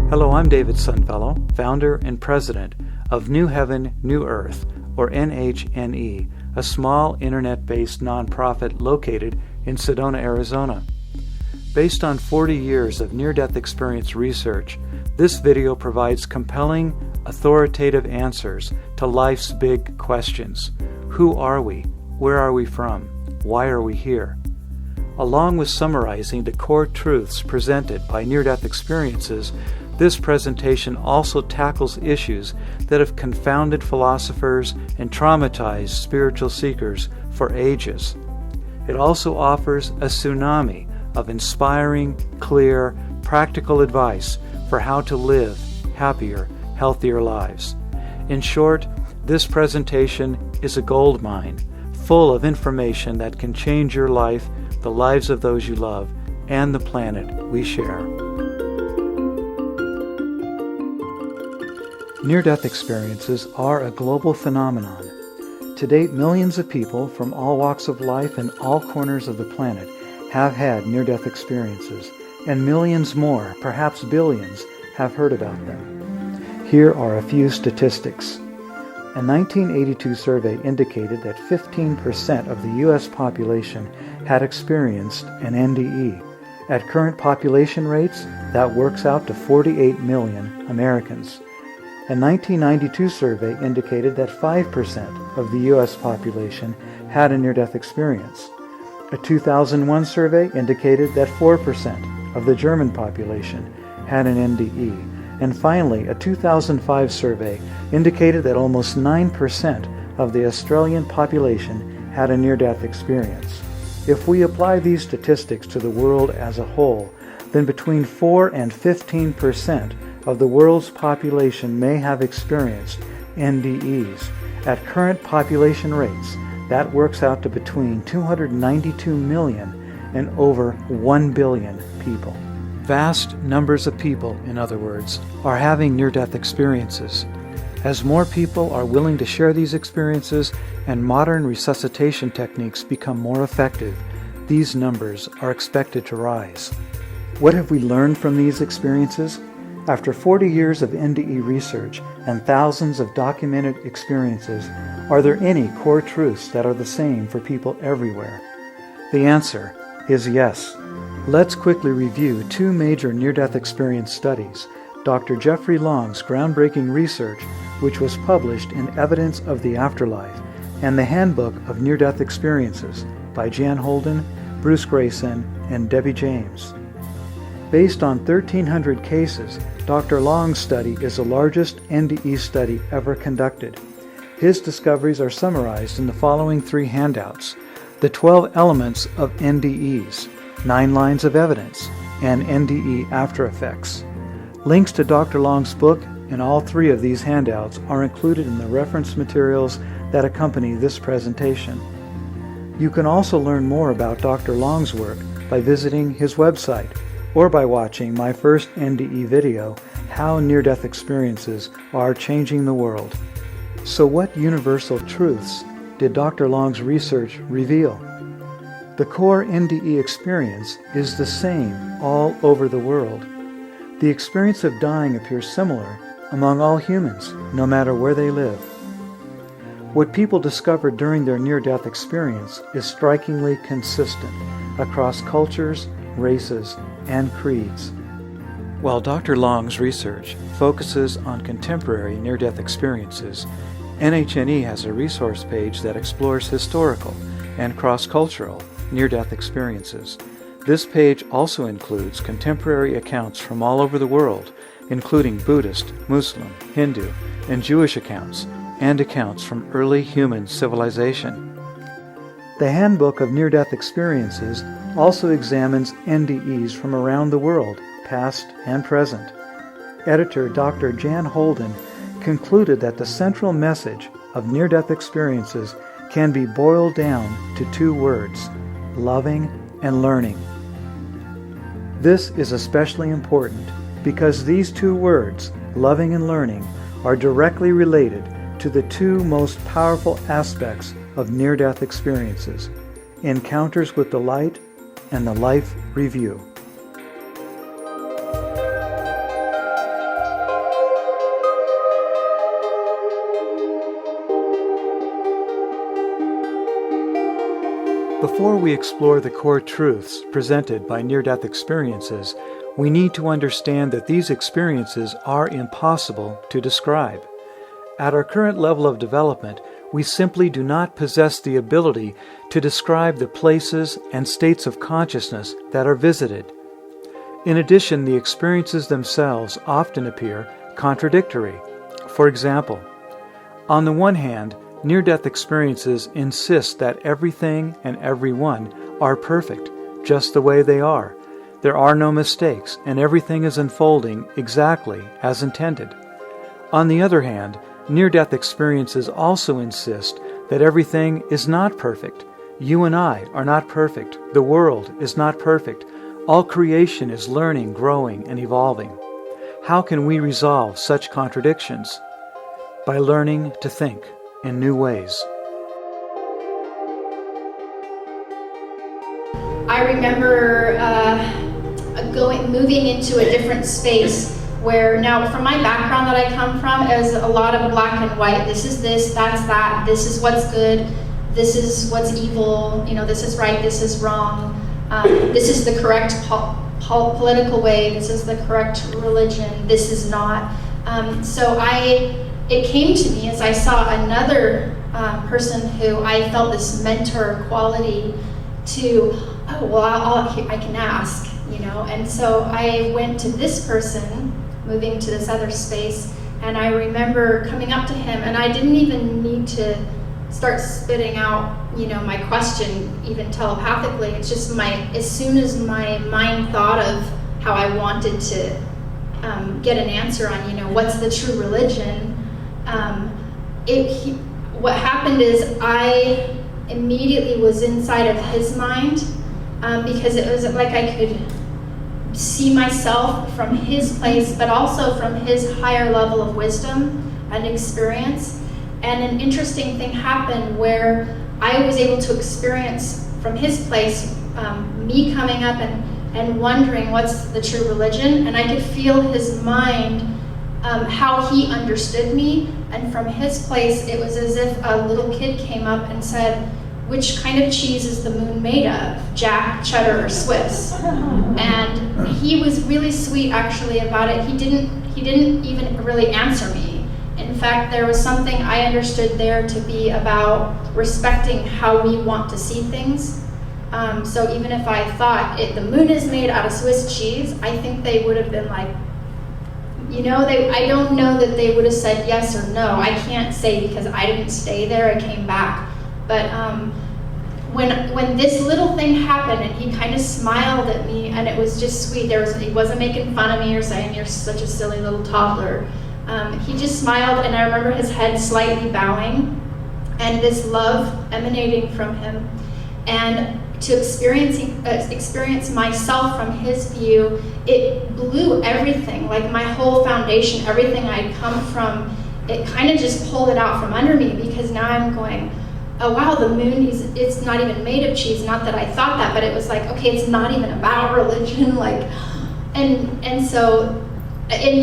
Hello, I'm David Sunfellow, founder and president of New Heaven, New Earth, or NHNE, a small internet-based nonprofit located in Sedona, Arizona. Based on 40 years of near-death experience research, this video provides compelling, authoritative answers to life's big questions. Who are we? Where are we from? Why are we here? Along with summarizing the core truths presented by near-death experiences, this presentation also tackles issues that have confounded philosophers and traumatized spiritual seekers for ages. It also offers a tsunami of inspiring, clear, practical advice for how to live happier, healthier lives. In short, this presentation is a gold mine, full of information that can change your life, the lives of those you love, and the planet we share. Near-death experiences are a global phenomenon. To date, millions of people from all walks of life and all corners of the planet have had near-death experiences, and millions more, perhaps billions, have heard about them. Here are a few statistics. A 1982 survey indicated that 15% of the U.S. population had experienced an NDE. At current population rates, that works out to 48 million Americans. A 1992 survey indicated that 5% of the U.S. population had a near-death experience. A 2001 survey indicated that 4% of the German population had an NDE. And finally, a 2005 survey indicated that almost 9% of the Australian population had a near-death experience. If we apply these statistics to the world as a whole, then between 4 and 15% of the world's population may have experienced NDEs. At current population rates, that works out to between 292 million and over 1 billion people. Vast numbers of people, in other words, are having near-death experiences. As more people are willing to share these experiences and modern resuscitation techniques become more effective, these numbers are expected to rise. What have we learned from these experiences? After 40 years of NDE research and thousands of documented experiences, are there any core truths that are the same for people everywhere? The answer is yes. Let's quickly review two major near-death experience studies: Dr. Jeffrey Long's groundbreaking research, which was published in Evidence of the Afterlife, and the Handbook of Near-Death Experiences by Jan Holden, Bruce Grayson, and Debbie James. Based on 1,300 cases, Dr. Long's study is the largest NDE study ever conducted. His discoveries are summarized in the following three handouts: the 12 elements of NDEs, 9 lines of evidence, and NDE after effects. Links to Dr. Long's book and all three of these handouts are included in the reference materials that accompany this presentation. You can also learn more about Dr. Long's work by visiting his website or by watching my first NDE video, How Near-Death Experiences Are Changing the World. So what universal truths did Dr. Long's research reveal? The core NDE experience is the same all over the world. The experience of dying appears similar among all humans, no matter where they live. What people discovered during their near-death experience is strikingly consistent across cultures, races, and creeds. While Dr. Long's research focuses on contemporary near-death experiences, NHNE has a resource page that explores historical and cross-cultural near-death experiences. This page also includes contemporary accounts from all over the world, including Buddhist, Muslim, Hindu, and Jewish accounts, and accounts from early human civilization. The Handbook of Near-Death Experiences also examines NDEs from around the world, past and present. Editor Dr. Jan Holden concluded that the central message of near-death experiences can be boiled down to 2 words: loving and learning. This is especially important because these 2 words, loving and learning, are directly related to the 2 most powerful aspects of near-death experiences: encounters with the light and the life review. Before we explore the core truths presented by near-death experiences, we need to understand that these experiences are impossible to describe. At our current level of development, we simply do not possess the ability to describe the places and states of consciousness that are visited. In addition, the experiences themselves often appear contradictory. For example, on the one hand, near-death experiences insist that everything and everyone are perfect, just the way they are. There are no mistakes, and everything is unfolding exactly as intended. On the other hand, near-death experiences also insist that everything is not perfect. You and I are not perfect. The world is not perfect. All creation is learning, growing, and evolving. How can we resolve such contradictions? By learning to think in new ways. I remember moving into a different space where now, from my background that I come from, is a lot of black and white. This is this, that's that, this is what's good, this is what's evil, this is right, this is wrong, this is the correct political way, this is the correct religion, this is not. So it came to me as I saw another person who I felt this mentor quality to, I can ask, and so I went to this person, moving to this other space, and I remember coming up to him, and I didn't even need to start spitting out, my question, even telepathically. It's just as soon as my mind thought of how I wanted to get an answer on, what's the true religion, what happened is I immediately was inside of his mind, because it was like I could see myself from his place, but also from his higher level of wisdom and experience. And an interesting thing happened where I was able to experience from his place, me coming up and wondering what's the true religion, and I could feel his mind, how he understood me. And from his place, it was as if a little kid came up and said, which kind of cheese is the moon made of? Jack, cheddar, or Swiss? And he was really sweet actually about it. He didn't even really answer me. In fact, there was something I understood there to be about respecting how we want to see things. So even if I thought the moon is made out of Swiss cheese, I think they would have been like, I don't know that they would have said yes or no. I can't say because I didn't stay there, I came back. But when this little thing happened and he kind of smiled at me, and it was just sweet. He wasn't making fun of me or saying you're such a silly little toddler. He just smiled, and I remember his head slightly bowing and this love emanating from him. And to experience myself from his view, it blew everything, like my whole foundation, everything I'd come from, it kind of just pulled it out from under me, because now I'm going, oh wow, the moon, it's not even made of cheese. Not that I thought that, but it was like, okay, it's not even about religion, and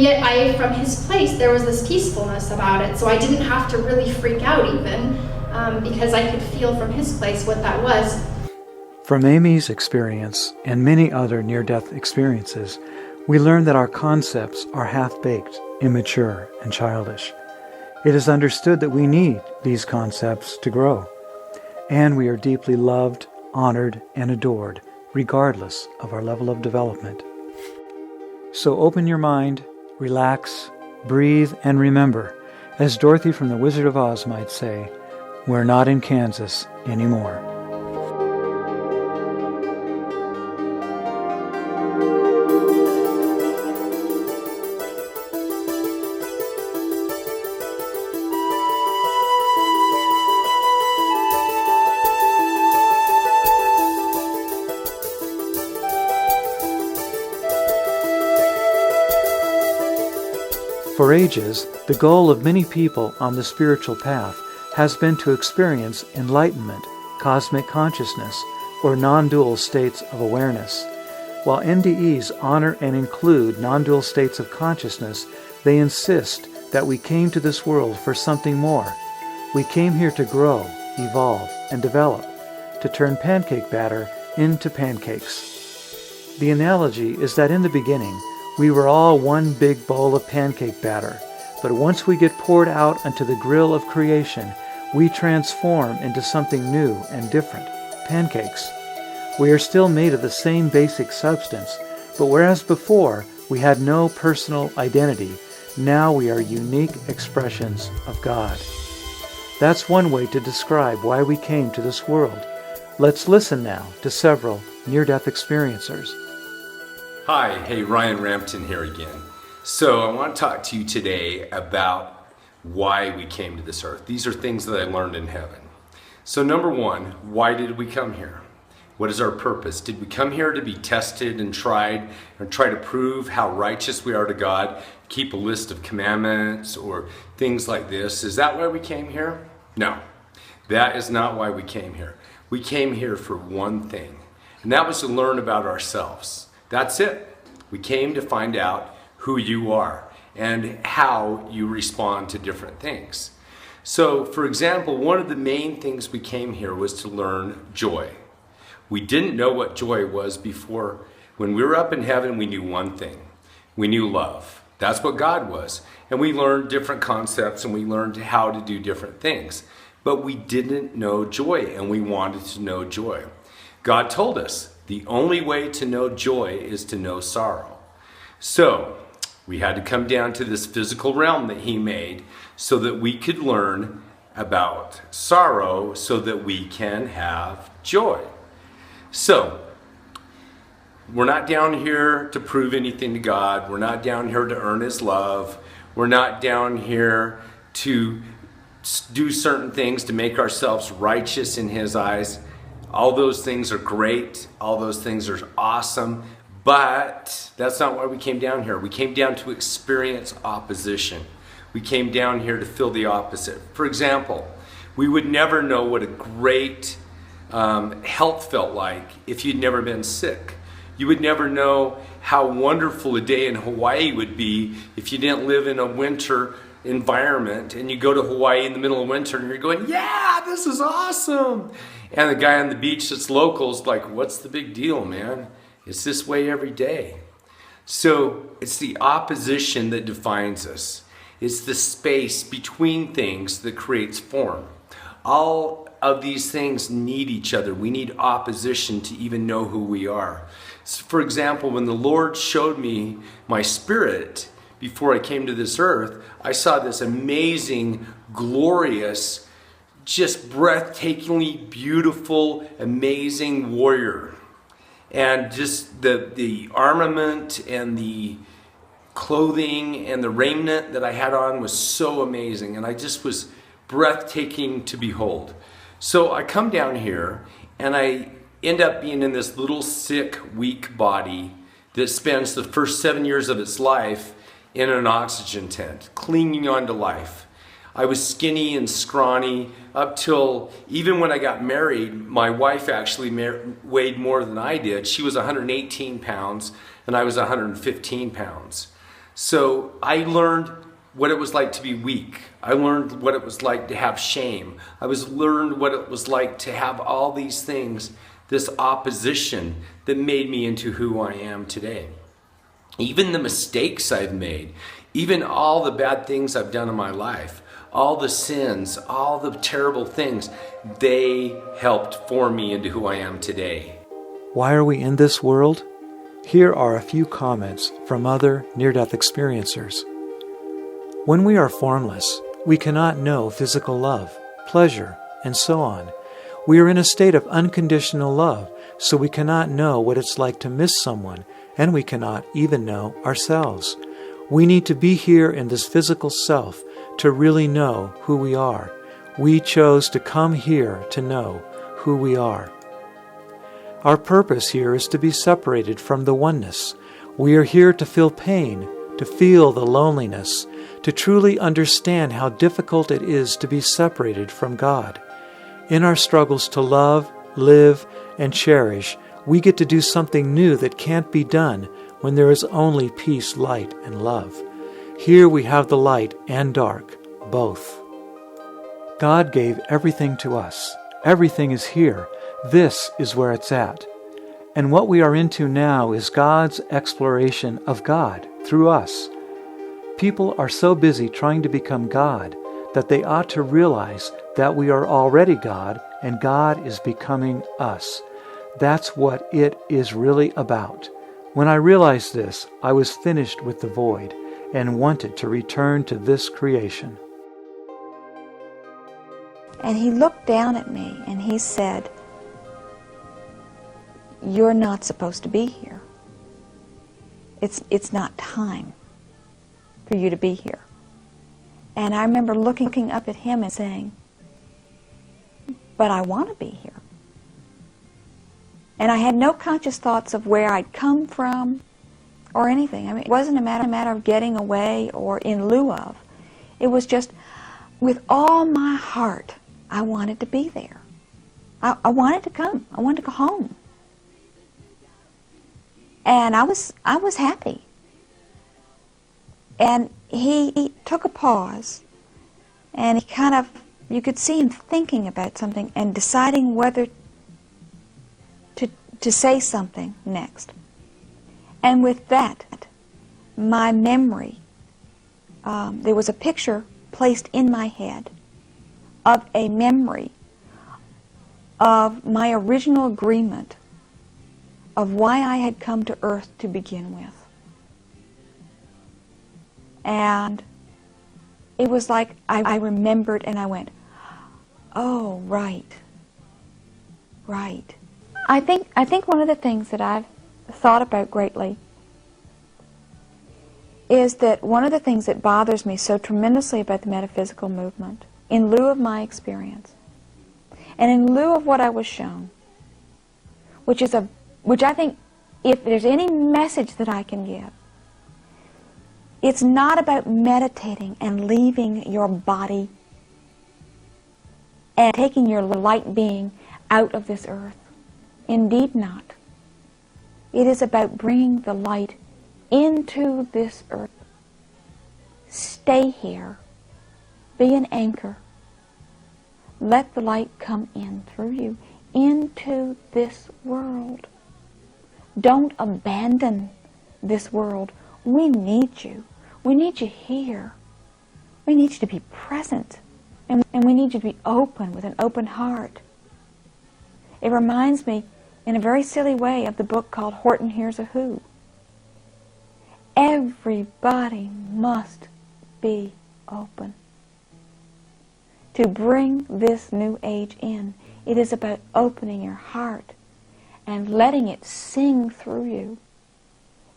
yet from his place, there was this peacefulness about it. So I didn't have to really freak out even, because I could feel from his place what that was. From Amy's experience and many other near-death experiences, we learn that our concepts are half-baked, immature, and childish. It is understood that we need these concepts to grow, and we are deeply loved, honored, and adored, regardless of our level of development. So open your mind, relax, breathe, and remember, as Dorothy from The Wizard of Oz might say, we're not in Kansas anymore. For ages, the goal of many people on the spiritual path has been to experience enlightenment, cosmic consciousness, or non-dual states of awareness. While NDEs honor and include non-dual states of consciousness, they insist that we came to this world for something more. We came here to grow, evolve, and develop, to turn pancake batter into pancakes. The analogy is that in the beginning, we were all one big bowl of pancake batter, but once we get poured out onto the grill of creation, we transform into something new and different, pancakes. We are still made of the same basic substance, but whereas before we had no personal identity, now we are unique expressions of God. That's one way to describe why we came to this world. Let's listen now to several near-death experiencers. Hi, hey, Ryan Rampton here again. So I want to talk to you today about why we came to this earth. These are things that I learned in heaven. So number one, why did we come here? What is our purpose? Did we come here to be tested and tried and try to prove how righteous we are to God, keep a list of commandments or things like this? Is that why we came here? No, that is not why we came here. We came here for one thing, and that was to learn about ourselves. That's it. We came to find out who you are and how you respond to different things. So, for example, one of the main things we came here was to learn joy. We didn't know what joy was before. When we were up in heaven, we knew one thing. We knew love. That's what God was. And we learned different concepts and we learned how to do different things. But we didn't know joy, and we wanted to know joy. God told us the only way to know joy is to know sorrow. So we had to come down to this physical realm that He made so that we could learn about sorrow so that we can have joy. So, we're not down here to prove anything to God. We're not down here to earn His love. We're not down here to do certain things to make ourselves righteous in His eyes. All those things are great. All those things are awesome. But that's not why we came down here. We came down to experience opposition. We came down here to feel the opposite. For example, we would never know what a great health felt like if you'd never been sick. You would never know how wonderful a day in Hawaii would be if you didn't live in a winter environment and you go to Hawaii in the middle of winter and you're going, yeah, this is awesome. And the guy on the beach that's local is like, what's the big deal, man? It's this way every day. So it's the opposition that defines us. It's the space between things that creates form. All of these things need each other. We need opposition to even know who we are. So for example, when the Lord showed me my spirit before I came to this earth, I saw this amazing, glorious, just breathtakingly beautiful, amazing warrior. And just the armament and the clothing and the raiment that I had on was so amazing. And I just was breathtaking to behold. So I come down here and I end up being in this little sick, weak body that spends the first 7 years of its life in an oxygen tent, clinging on to life. I was skinny and scrawny up till even when I got married. My wife actually weighed more than I did. She was 118 pounds and I was 115 pounds. So I learned what it was like to be weak. I learned what it was like to have shame. I learned what it was like to have all these things, this opposition that made me into who I am today. Even the mistakes I've made, even all the bad things I've done in my life, all the sins, all the terrible things, they helped form me into who I am today. Why are we in this world? Here are a few comments from other near-death experiencers. When we are formless, we cannot know physical love, pleasure, and so on. We are in a state of unconditional love, so we cannot know what it's like to miss someone, and we cannot even know ourselves. We need to be here in this physical self to really know who we are. We chose to come here to know who we are. Our purpose here is to be separated from the oneness. We are here to feel pain, to feel the loneliness, to truly understand how difficult it is to be separated from God. In our struggles to love, live, and cherish, we get to do something new that can't be done when there is only peace, light, and love. Here we have the light and dark, both. God gave everything to us. Everything is here. This is where it's at. And what we are into now is God's exploration of God through us. People are so busy trying to become God that they ought to realize that we are already God and God is becoming us. That's what it is really about. When I realized this, I was finished with the void and wanted to return to this creation. And he looked down at me and he said, "You're not supposed to be here. It's not time for you to be here." And I remember looking up at him and saying, "But I want to be here." And I had no conscious thoughts of where I'd come from or anything. I mean, it wasn't a matter of getting away or in lieu of. It was just, with all my heart, I wanted to be there. I wanted to come. I wanted to go home. And I was happy. And he took a pause, and he kind of, you could see him thinking about something and deciding whether to say something next. And with that, my memory, there was a picture placed in my head of a memory of my original agreement of why I had come to earth to begin with. And it was like I remembered and I went, "Oh, right. I think one of the things that I've thought about greatly is that one of the things that bothers me so tremendously about the metaphysical movement, in lieu of my experience, and in lieu of what I was shown, which I think, if there's any message that I can give, it's not about meditating and leaving your body and taking your light being out of this earth. Indeed not. It is about bringing the light into this earth. Stay here. Be an anchor. Let the light come in through you into this world. Don't abandon this world. We need you. We need you here. We need you to be present. And we need you to be open with an open heart. It reminds me, in a very silly way, of the book called Horton Hears a Who. Everybody must be open. To bring this new age in, it is about opening your heart and letting it sing through you.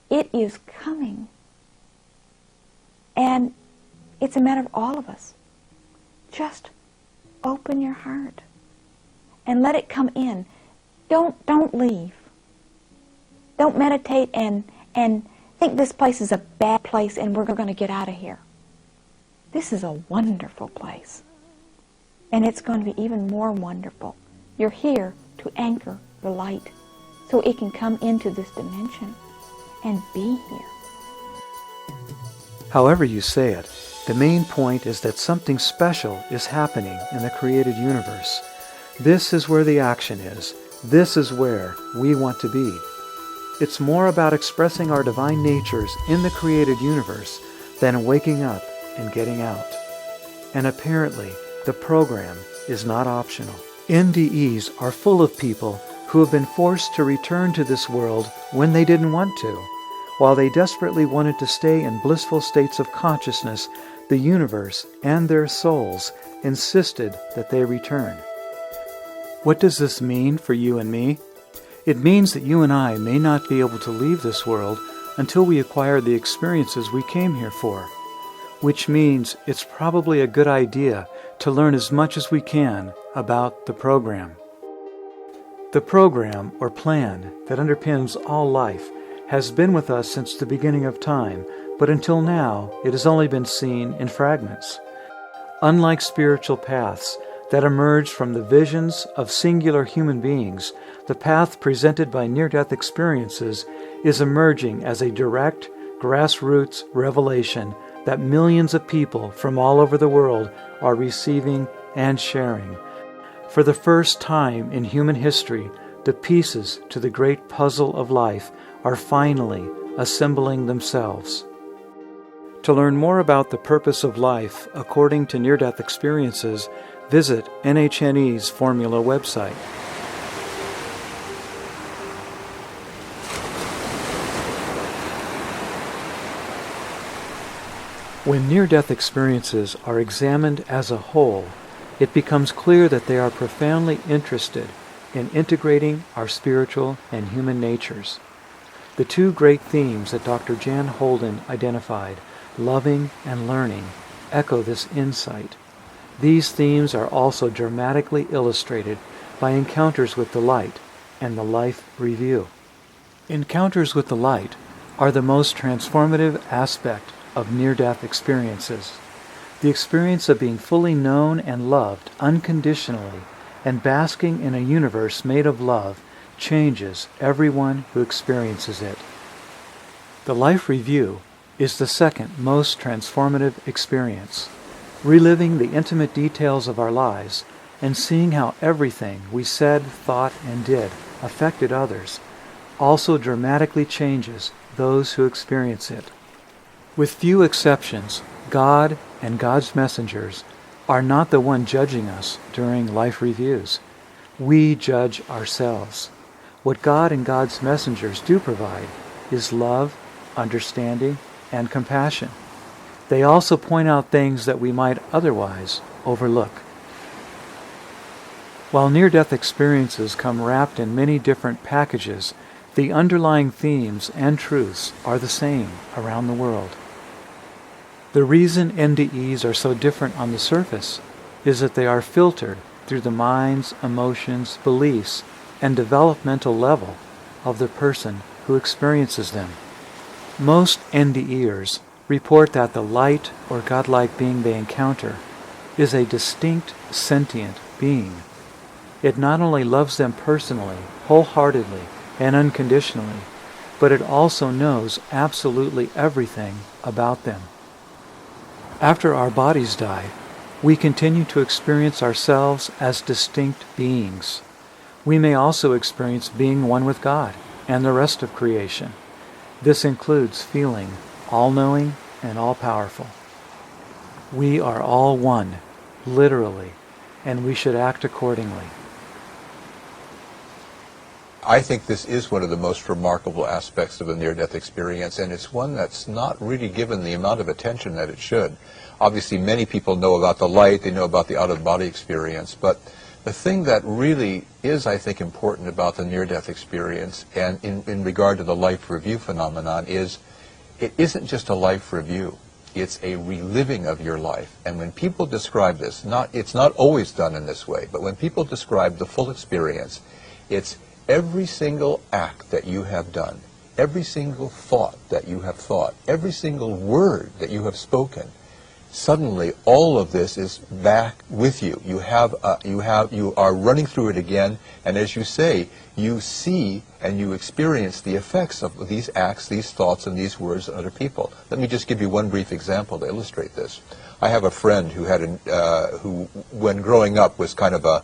It is coming. And it's a matter of all of us. Just open your heart and let it come in. Don't leave. Don't meditate and think this place is a bad place and we're going to get out of here. This is a wonderful place. And it's going to be even more wonderful. You're here to anchor the light so it can come into this dimension and be here. However you say it, the main point is that something special is happening in the created universe. This is where the action is. This is where we want to be. It's more about expressing our divine natures in the created universe than waking up and getting out. And apparently, the program is not optional. NDEs are full of people who have been forced to return to this world when they didn't want to. While they desperately wanted to stay in blissful states of consciousness, the universe and their souls insisted that they return. What does this mean for you and me? It means that you and I may not be able to leave this world until we acquire the experiences we came here for, which means it's probably a good idea to learn as much as we can about the program. The program, or plan, that underpins all life has been with us since the beginning of time, but until now it has only been seen in fragments. Unlike spiritual paths that emerge from the visions of singular human beings, the path presented by near-death experiences is emerging as a direct, grassroots revelation that millions of people from all over the world are receiving and sharing. For the first time in human history, the pieces to the great puzzle of life are finally assembling themselves. To learn more about the purpose of life according to near-death experiences, visit NHNE's Formula website. When near-death experiences are examined as a whole, it becomes clear that they are profoundly interested in integrating our spiritual and human natures. The two great themes that Dr. Jan Holden identified, loving and learning, echo this insight. These themes are also dramatically illustrated by encounters with the light and the life review. Encounters with the light are the most transformative aspect of near-death experiences. The experience of being fully known and loved unconditionally and basking in a universe made of love changes everyone who experiences it. The life review is the second most transformative experience. Reliving the intimate details of our lives and seeing how everything we said, thought, and did affected others also dramatically changes those who experience it. With few exceptions, God and God's messengers are not the one judging us during life reviews. We judge ourselves. What God and God's messengers do provide is love, understanding, and compassion. They also point out things that we might otherwise overlook. While near-death experiences come wrapped in many different packages, the underlying themes and truths are the same around the world. The reason NDEs are so different on the surface is that they are filtered through the minds, emotions, beliefs, and developmental level of the person who experiences them. Most NDErs report that the light or godlike being they encounter is a distinct sentient being. It not only loves them personally, wholeheartedly, and unconditionally, but it also knows absolutely everything about them. After our bodies die, we continue to experience ourselves as distinct beings. We may also experience being one with God and the rest of creation. This includes feeling all-knowing and all-powerful. We are all one, literally, and we should act accordingly. I think this is one of the most remarkable aspects of a near-death experience, and it's one that's not really given the amount of attention that it should. Obviously, many people know about the light, they know about the out-of-body experience, but the thing that really is, I think, important about the near-death experience, and in regard to the life review phenomenon, is it isn't just a life review. It's a reliving of your life. And when people describe this, it's not always done in this way, but when people describe the full experience, it's every single act that you have done, every single thought that you have thought, every single word that you have spoken, suddenly all of this is back with you. You are running through it again, and as you say, you see and you experience the effects of these acts, these thoughts, and these words on other people. Let me just give you one brief example to illustrate this. I have a friend who who, when growing up, was kind of a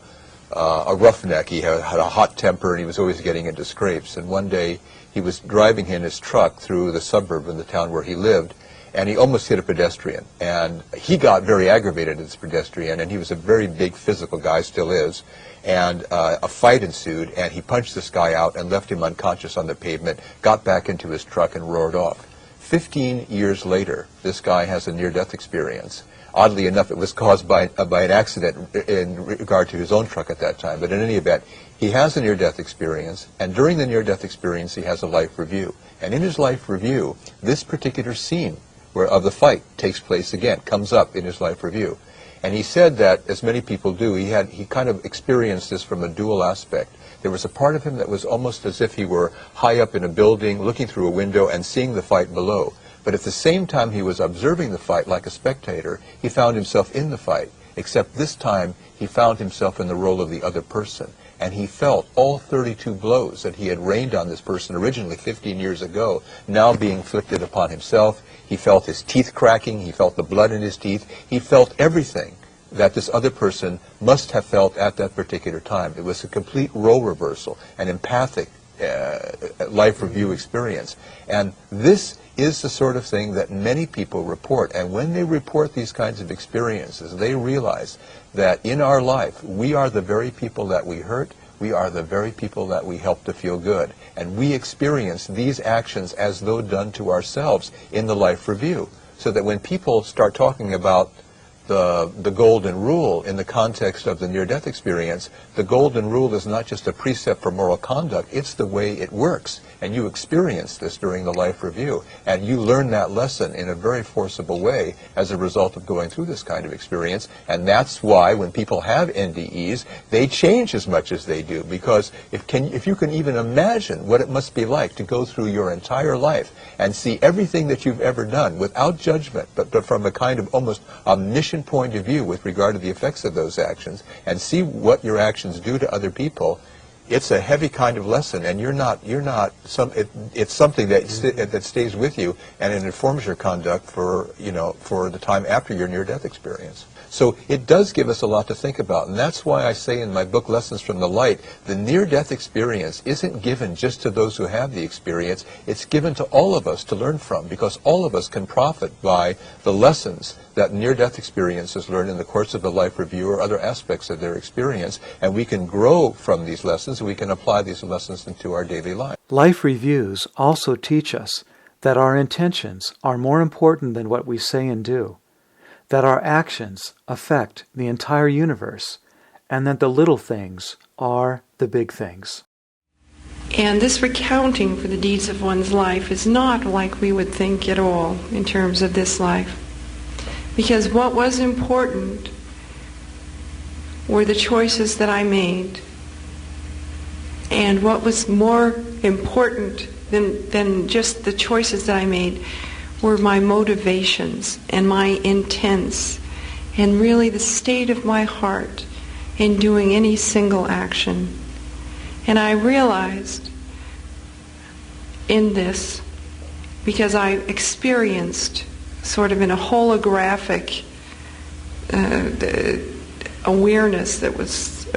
roughneck. He had a hot temper, and he was always getting into scrapes. And one day, he was driving in his truck through the suburb in the town where he lived, and he almost hit a pedestrian. And he got very aggravated at this pedestrian, and he was a very big physical guy, still is. And a fight ensued, and he punched this guy out and left him unconscious on the pavement, got back into his truck, and roared off. 15 years later, this guy has a near-death experience. Oddly enough, it was caused by an accident in regard to his own truck at that time. But in any event, he has a near-death experience, and during the near-death experience, he has a life review. And in his life review, this particular scene of the fight takes place again, comes up in his life review. And he said that, as many people do, he kind of experienced this from a dual aspect. There was a part of him that was almost as if he were high up in a building, looking through a window and seeing the fight below. But at the same time he was observing the fight like a spectator, he found himself in the fight, except this time he found himself in the role of the other person. And he felt all 32 blows that he had rained on this person originally 15 years ago, now being inflicted upon himself. He felt his teeth cracking, he felt the blood in his teeth, he felt everything that this other person must have felt at that particular time. It was a complete role reversal, an empathic life review experience. And this is the sort of thing that many people report. And when they report these kinds of experiences, they realize that in our life, we are the very people that we hurt, we are the very people that we help to feel good. And we experience these actions as though done to ourselves in the life review. So that when people start talking about the golden rule in the context of the near-death experience, the golden rule is not just a precept for moral conduct, it's the way it works. And you experience this during the life review. And you learn that lesson in a very forcible way as a result of going through this kind of experience. And that's why when people have NDEs, they change as much as they do. Because if you can even imagine what it must be like to go through your entire life and see everything that you've ever done without judgment, but from a kind of almost omniscient point of view with regard to the effects of those actions, and see what your actions do to other people, it's a heavy kind of lesson, and it's something that stays with you, and it informs your conduct for the time after your near-death experience. So it does give us a lot to think about, and that's why I say in my book, Lessons from the Light, the near-death experience isn't given just to those who have the experience, it's given to all of us to learn from, because all of us can profit by the lessons that near-death experiences learn in the course of the life review or other aspects of their experience, and we can grow from these lessons, and we can apply these lessons into our daily life. Life reviews also teach us that our intentions are more important than what we say and do, that our actions affect the entire universe, and that the little things are the big things. And this recounting for the deeds of one's life is not like we would think at all in terms of this life. Because what was important were the choices that I made. And what was more important than just the choices that I made were my motivations and my intents and really the state of my heart in doing any single action. And I realized in this, because I experienced sort of in a holographic awareness that was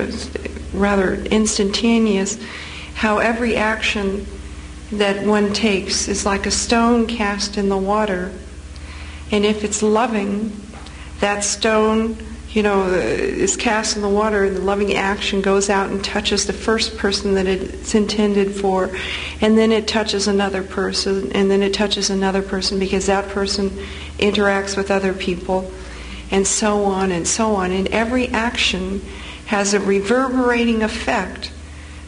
rather instantaneous, how every action that one takes is like a stone cast in the water, and if it's loving, that stone is cast in the water, and the loving action goes out and touches the first person that it's intended for, and then it touches another person, and then it touches another person, because that person interacts with other people, and so on and so on. And every action has a reverberating effect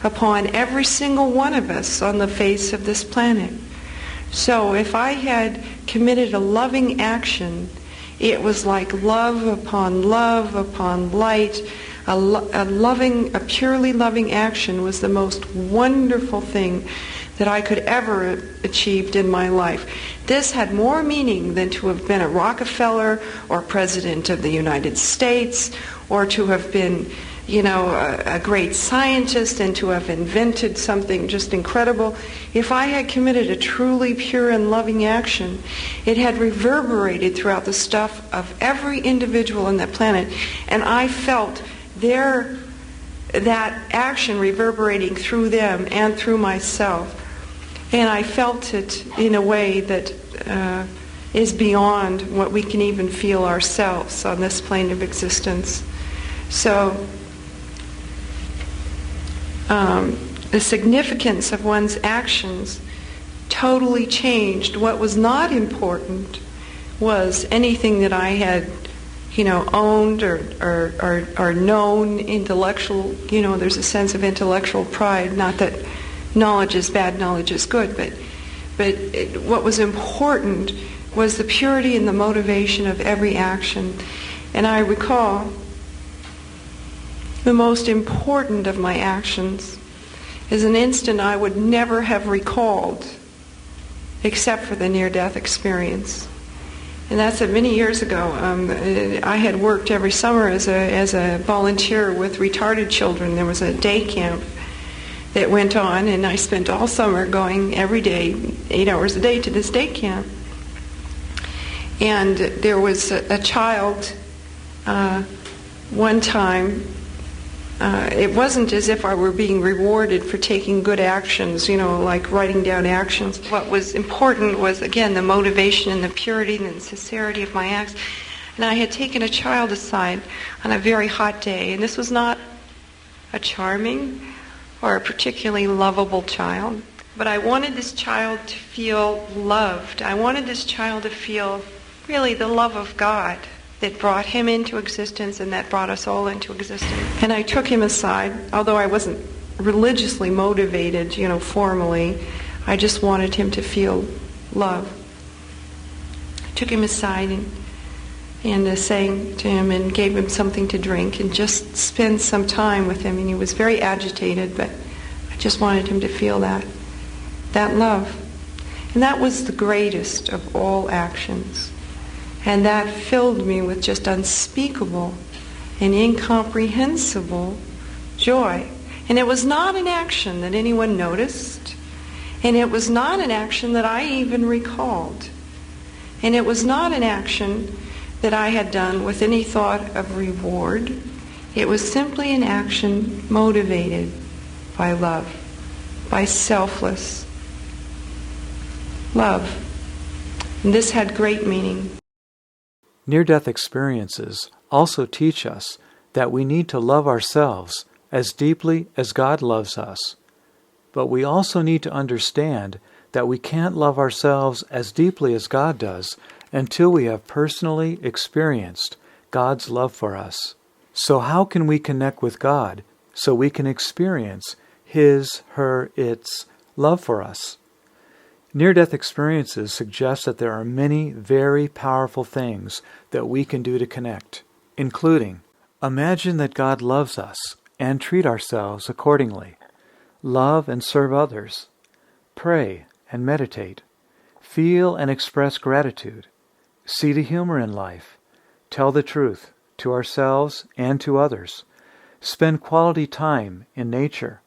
upon every single one of us on the face of this planet. So if I had committed a loving action, it was like love upon light. A purely loving action was the most wonderful thing that I could ever achieved in my life. This had more meaning than to have been a Rockefeller or President of the United States, or to have been a great scientist and to have invented something just incredible. If I had committed a truly pure and loving action, it had reverberated throughout the stuff of every individual on that planet, and I felt that action reverberating through them and through myself. And I felt it in a way that is beyond what we can even feel ourselves on this plane of existence. So the significance of one's actions totally changed. What was not important was anything that I had, owned or known intellectual. There's a sense of intellectual pride. Not that knowledge is bad, knowledge is good, but what was important was the purity and the motivation of every action. And I recall the most important of my actions is an instant I would never have recalled except for the near-death experience. And that's many years ago. I had worked every summer as a volunteer with retarded children. There was a day camp that went on, and I spent all summer going every day, 8 hours a day, to this day camp. And there was a child one time, it wasn't as if I were being rewarded for taking good actions, like writing down actions. What was important was, again, the motivation and the purity and the sincerity of my acts. And I had taken a child aside on a very hot day, and this was not a charming or a particularly lovable child, but I wanted this child to feel loved. I wanted this child to feel really the love of God that brought him into existence and that brought us all into existence. And I took him aside, although I wasn't religiously motivated, formally. I just wanted him to feel love. I took him aside and sang to him and gave him something to drink and just spend some time with him. And he was very agitated, but I just wanted him to feel that love. And that was the greatest of all actions. And that filled me with just unspeakable and incomprehensible joy. And it was not an action that anyone noticed. And it was not an action that I even recalled. And it was not an action that I had done with any thought of reward. It was simply an action motivated by love, by selfless love. And this had great meaning. Near-death experiences also teach us that we need to love ourselves as deeply as God loves us. But we also need to understand that we can't love ourselves as deeply as God does until we have personally experienced God's love for us. So how can we connect with God so we can experience His, her, its love for us? Near-death experiences suggest that there are many very powerful things that we can do to connect, including imagine that God loves us and treat ourselves accordingly. Love and serve others. Pray and meditate. Feel and express gratitude. See the humor in life. Tell the truth to ourselves and to others. Spend quality time in nature.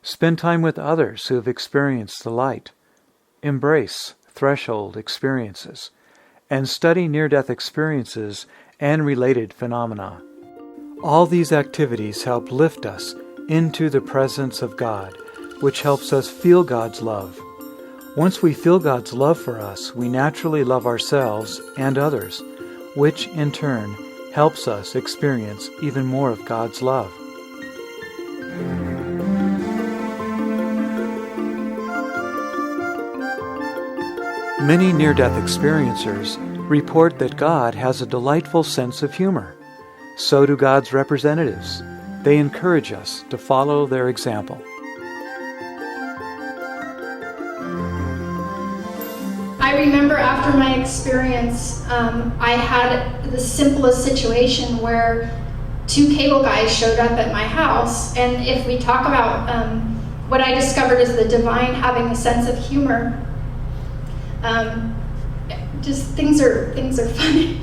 Spend time with others who have experienced the light. Embrace threshold experiences, and study near-death experiences and related phenomena. All these activities help lift us into the presence of God, which helps us feel God's love. Once we feel God's love for us, we naturally love ourselves and others, which in turn helps us experience even more of God's love. Many near-death experiencers report that God has a delightful sense of humor. So do God's representatives. They encourage us to follow their example. I remember after my experience, I had the simplest situation where two cable guys showed up at my house, and if we talk about what I discovered is the divine having a sense of humor, just things are funny.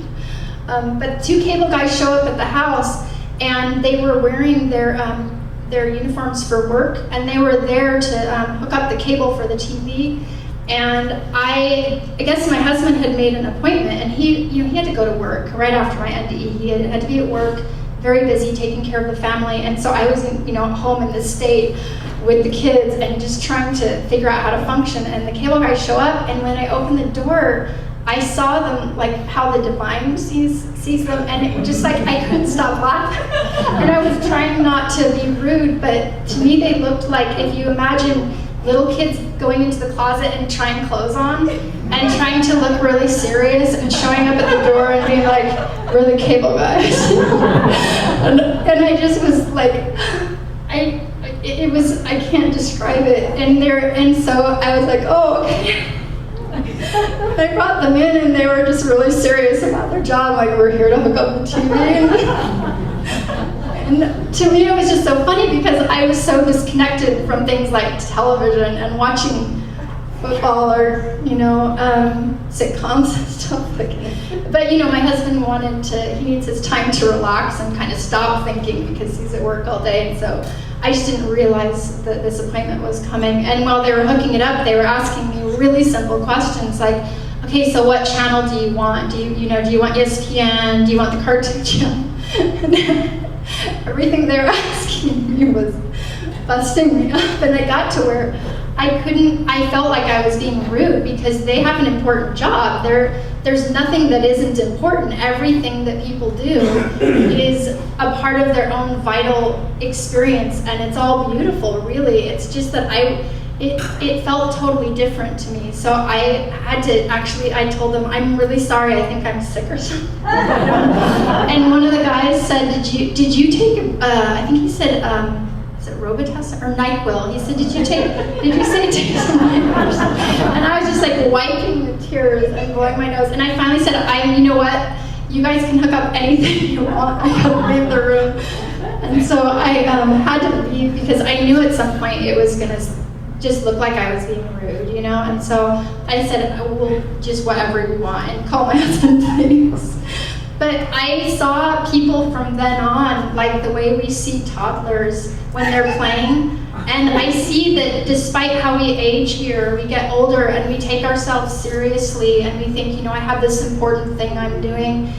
But two cable guys show up at the house, and they were wearing their uniforms for work, and they were there to hook up the cable for the TV. And I guess my husband had made an appointment, and he had to go to work right after my NDE. He had to be at work, very busy, taking care of the family, and so I was home in this state with the kids and just trying to figure out how to function. And the cable guys show up, and when I opened the door, I saw them like how the divine sees them, and it just like I couldn't stop laughing. And I was trying not to be rude, but to me they looked like, if you imagine little kids going into the closet and trying clothes on and trying to look really serious and showing up at the door and being like, "We're the cable guys." and I just was like, I can't describe it. And so I was like, oh, okay. I brought them in, and they were just really serious about their job, like, we're here to hook up the TV. And to me it was just so funny because I was so disconnected from things like television and watching football or sitcoms and stuff like. But my husband he needs his time to relax and kind of stop thinking because he's at work all day, and so I just didn't realize that this appointment was coming. And while they were hooking it up, they were asking me really simple questions like, okay, so what channel do you want? Do you want ESPN? Do you want the cartoon channel? Everything they were asking me was busting me up, and I got to where I felt like I was being rude because they have an important job. There's nothing that isn't important. Everything that people do is a part of their own vital experience, and it's all beautiful, really. It's just that it felt totally different to me. So I had to I told them, I'm really sorry, I think I'm sick or something. And one of the guys said, did you take, I think he said, is it Robitussin or NyQuil? He said, did you say take some NyQuil? And I was just like wiping the tears and blowing my nose. And I finally said, you know what? You guys can hook up anything you want. I gotta leave the room. And so I had to leave because I knew at some point it was gonna just look like I was being rude, you know? And so I said, well, just whatever you want, and call my husband, please. But I saw people from then on, like the way we see toddlers when they're playing, and I see that despite how we age here, we get older and we take ourselves seriously and we think, you know, I have this important thing I'm doing,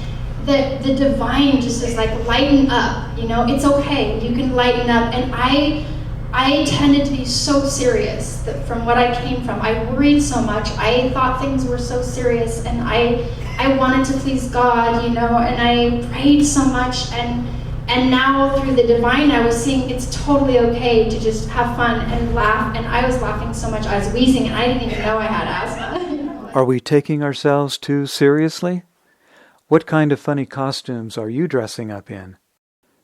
that the divine just is like, lighten up, you know, it's okay, you can lighten up. And I tended to be so serious that from what I came from. I worried so much. I thought things were so serious, and I wanted to please God, you know, and I prayed so much, and now through the divine I was seeing it's totally okay to just have fun and laugh, and I was laughing so much I was wheezing and I didn't even know I had asthma. Are we taking ourselves too seriously? What kind of funny costumes are you dressing up in?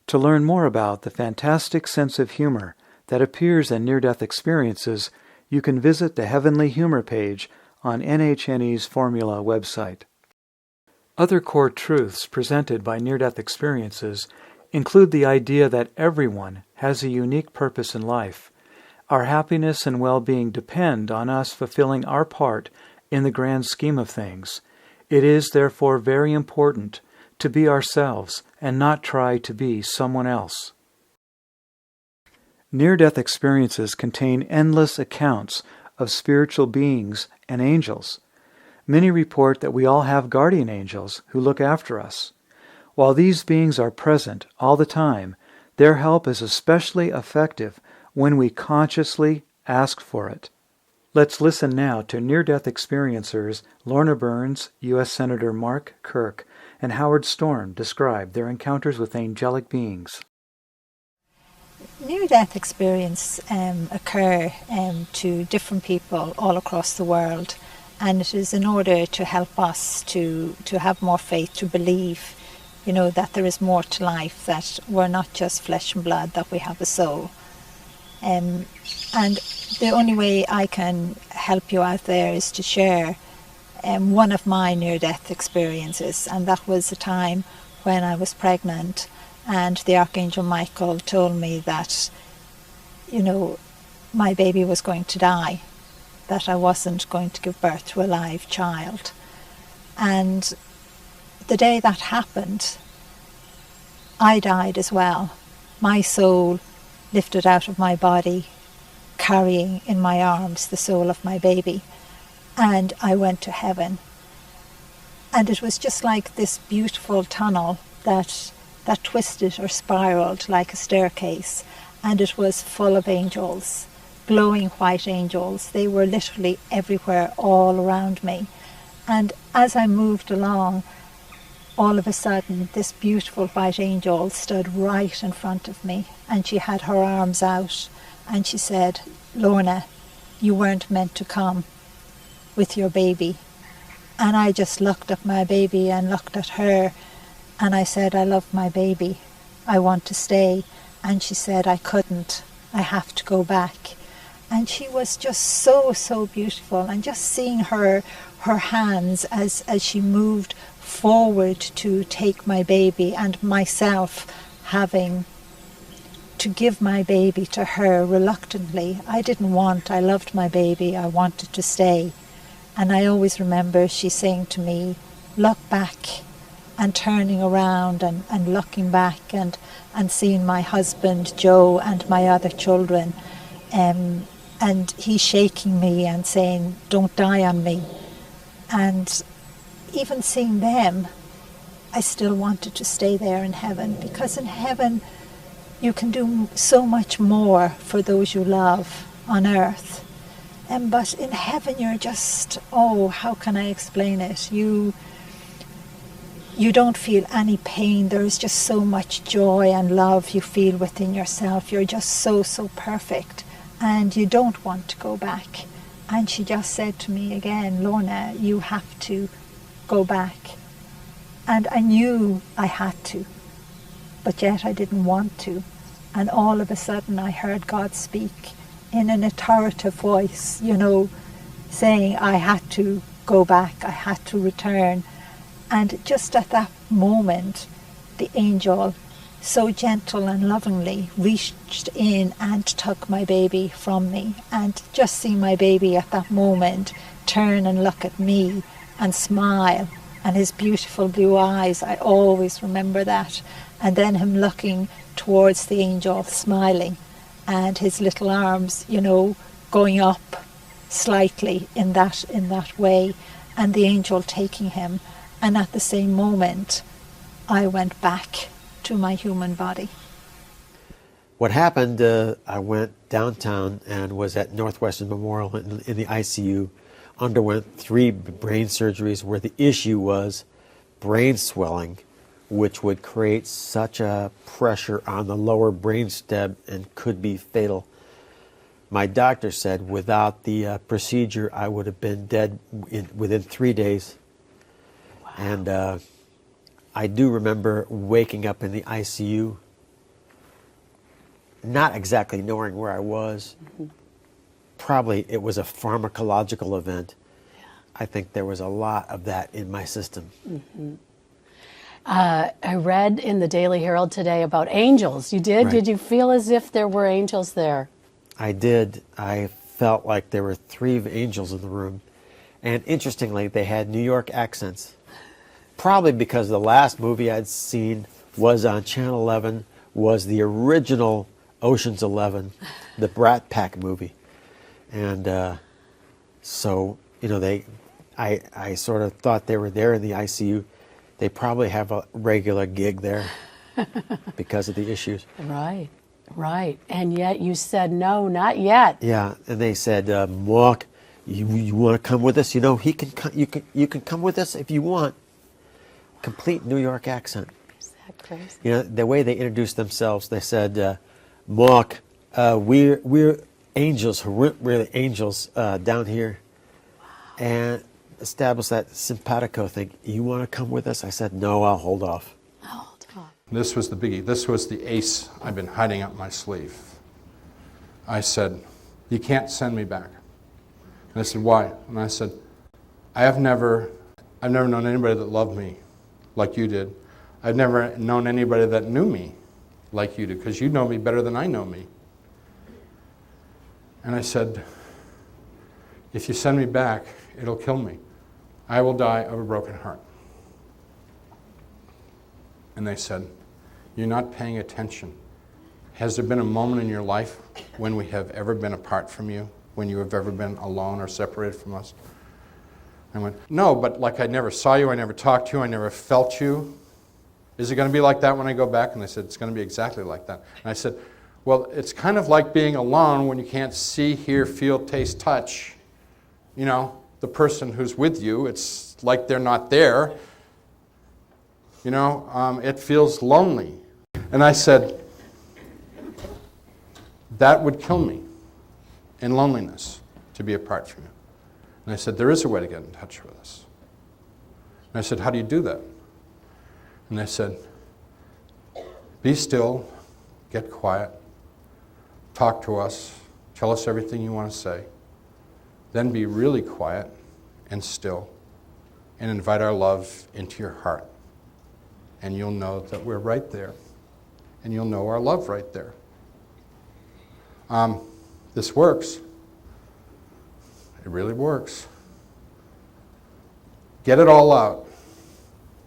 To learn more about the fantastic sense of humor that appears in near-death experiences, you can visit the Heavenly Humor page on NHNE's Formula website. Other core truths presented by near-death experiences include the idea that everyone has a unique purpose in life. Our happiness and well-being depend on us fulfilling our part in the grand scheme of things. It is therefore very important to be ourselves and not try to be someone else. Near-death experiences contain endless accounts of spiritual beings and angels. Many report that we all have guardian angels who look after us. While these beings are present all the time, their help is especially effective when we consciously ask for it. Let's listen now to near-death experiencers Lorna Byrne, U.S. Senator Mark Kirk, and Howard Storm describe their encounters with angelic beings. Near-death experiences occur to different people all across the world, and it is in order to help us to have more faith, to believe, you know, that there is more to life, that we're not just flesh and blood, that we have a soul. And the only way I can help you out there is to share one of my near-death experiences, and that was a time when I was pregnant, and the Archangel Michael told me that, you know, my baby was going to die, that I wasn't going to give birth to a live child. And the day that happened, I died as well. My soul lifted out of my body, carrying in my arms the soul of my baby, and I went to heaven. And it was just like this beautiful tunnel that twisted or spiraled like a staircase, and it was full of angels, glowing white angels. They were literally everywhere, all around me. And as I moved along, all of a sudden this beautiful white angel stood right in front of me, and she had her arms out, and she said, "Lorna, you weren't meant to come with your baby." And I just looked at my baby and looked at her, and I said, "I love my baby. I want to stay." And she said, "I couldn't. I have to go back." And she was just so beautiful. And just seeing her hands as she moved forward to take my baby, and myself having to give my baby to her reluctantly. I loved my baby. I wanted to stay. And I always remember she saying to me, "Look back," and turning around and looking back and seeing my husband Joe and my other children, and he shaking me and saying, "Don't die on me." And even seeing them, I still wanted to stay there in heaven, because in heaven you can do so much more for those you love on earth. But in heaven you're just, oh, how can I explain it? You don't feel any pain. There is just so much joy and love you feel within yourself. You're just so, so perfect. And you don't want to go back. And she just said to me again, Lorna, you have to go back. And I knew I had to, but yet I didn't want to. And all of a sudden I heard God speak in an authoritative voice, you know, saying I had to go back, I had to return. And just at that moment, the angel, so gentle and lovingly, reached in and took my baby from me. And just see my baby at that moment turn and look at me and smile, and his beautiful blue eyes, I always remember that. And then him looking towards the angel, smiling, and his little arms, you know, going up slightly in that way, and the angel taking him. And at the same moment, I went back to my human body. What happened, I went downtown and was at Northwestern Memorial in the ICU, underwent 3 brain surgeries where the issue was brain swelling, which would create such a pressure on the lower brainstem and could be fatal. My doctor said without the procedure, I would have been dead within 3 days. Wow. And I do remember waking up in the ICU, not exactly knowing where I was. Mm-hmm. Probably it was a pharmacological event. Yeah. I think there was a lot of that in my system. Mm-hmm. I read in the Daily Herald today about angels. You did? Right. Did you feel as if there were angels there? I did. I felt like there were 3 angels in the room. And interestingly, they had New York accents. Probably because the last movie I'd seen was on Channel 11, was the original Ocean's 11, the Brat Pack movie. And so, you know, I sort of thought they were there in the ICU. They probably have a regular gig there because of the issues. Right, right. And yet you said, no, not yet. Yeah, and they said, Mark, you want to come with us? You know, you can come with us if you want. Complete New York accent. Is that crazy? You know, the way they introduced themselves, they said, Mark, we're angels, we're really angels down here. Wow. And established that simpatico thing. You want to come with us? I said, no, I'll hold off. Hold off. This was the biggie. This was the ace I've been hiding up my sleeve. I said, you can't send me back. And I said, why? And I said, I've never known anybody that loved me like you did. I've never known anybody that knew me like you did, because you know me better than I know me. And I said, if you send me back, it'll kill me. I will die of a broken heart. And they said, you're not paying attention. Has there been a moment in your life when we have ever been apart from you, when you have ever been alone or separated from us? I went, no, but like I never saw you, I never talked to you, I never felt you. Is it going to be like that when I go back? And they said, it's going to be exactly like that. And I said, well, it's kind of like being alone when you can't see, hear, feel, taste, touch, you know, the person who's with you. It's like they're not there. You know, it feels lonely. And I said, that would kill me in loneliness to be apart from you. And I said, there is a way to get in touch with us. And I said, how do you do that? And they said, be still, get quiet, talk to us, tell us everything you want to say, then be really quiet and still, and invite our love into your heart. And you'll know that we're right there, and you'll know our love right there. This works. It really works. Get it all out.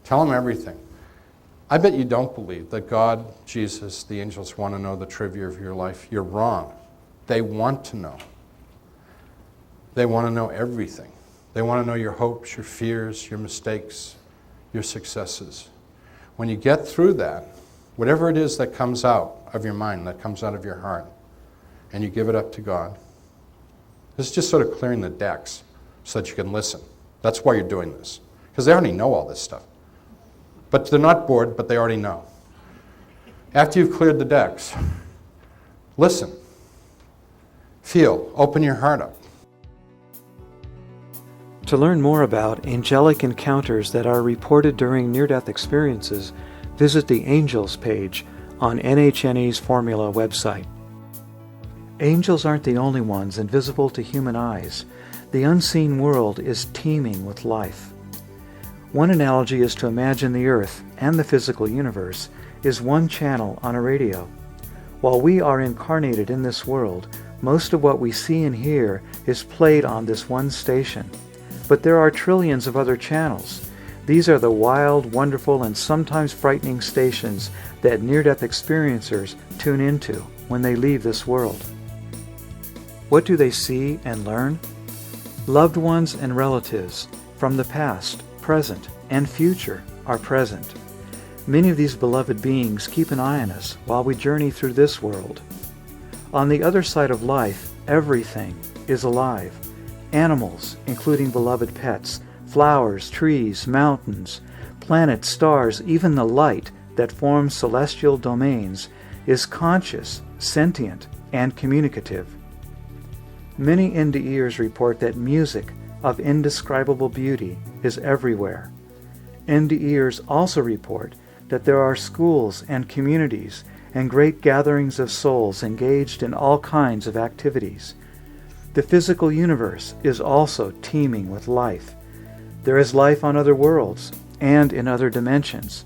Tell them everything. I bet you don't believe that God, Jesus, the angels want to know the trivia of your life. You're wrong. They want to know. They want to know everything. They want to know your hopes, your fears, your mistakes, your successes. When you get through that, whatever it is that comes out of your mind, that comes out of your heart, and you give it up to God, this is just sort of clearing the decks so that you can listen. That's why you're doing this. Because they already know all this stuff. But they're not bored, but they already know. After you've cleared the decks, listen. Feel. Open your heart up. To learn more about angelic encounters that are reported during near-death experiences, visit the Angels page on NHNE's Formula website. Angels aren't the only ones invisible to human eyes. The unseen world is teeming with life. One analogy is to imagine the Earth and the physical universe is one channel on a radio. While we are incarnated in this world, most of what we see and hear is played on this one station. But there are trillions of other channels. These are the wild, wonderful, and sometimes frightening stations that near-death experiencers tune into when they leave this world. What do they see and learn? Loved ones and relatives from the past, present, and future are present. Many of these beloved beings keep an eye on us while we journey through this world. On the other side of life, everything is alive. Animals, including beloved pets, flowers, trees, mountains, planets, stars, even the light that forms celestial domains, is conscious, sentient, and communicative. Many NDErs report that music of indescribable beauty is everywhere. NDErs also report that there are schools and communities and great gatherings of souls engaged in all kinds of activities. The physical universe is also teeming with life. There is life on other worlds and in other dimensions.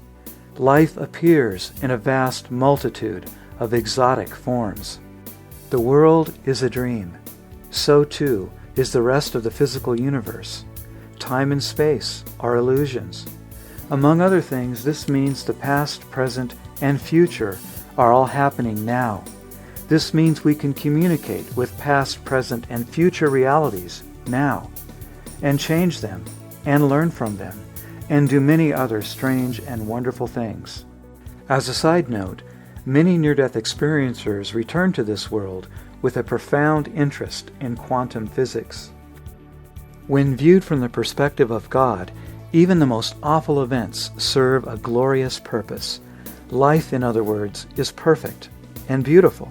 Life appears in a vast multitude of exotic forms. The world is a dream. So too is the rest of the physical universe. Time and space are illusions. Among other things, this means the past, present, and future are all happening now. This means we can communicate with past, present, and future realities now, and change them, and learn from them, and do many other strange and wonderful things. As a side note, many near-death experiencers return to this world with a profound interest in quantum physics. When viewed from the perspective of God, even the most awful events serve a glorious purpose. Life, in other words, is perfect and beautiful.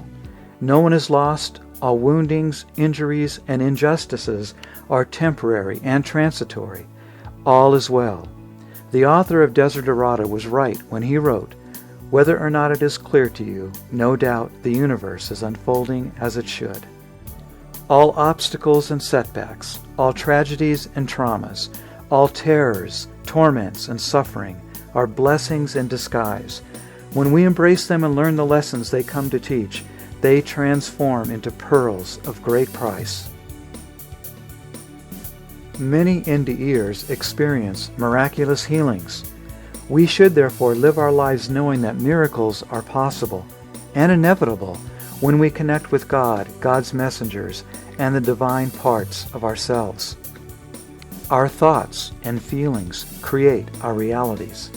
No one is lost. All woundings, injuries, and injustices are temporary and transitory. All is well. The author of Desiderata was right when he wrote, "Whether or not it is clear to you, no doubt the universe is unfolding as it should." All obstacles and setbacks, all tragedies and traumas, all terrors, torments, and suffering are blessings in disguise. When we embrace them and learn the lessons they come to teach, they transform into pearls of great price. Many NDErs experience miraculous healings. We should therefore live our lives knowing that miracles are possible and inevitable when we connect with God, God's messengers, and the divine parts of ourselves. Our thoughts and feelings create our realities.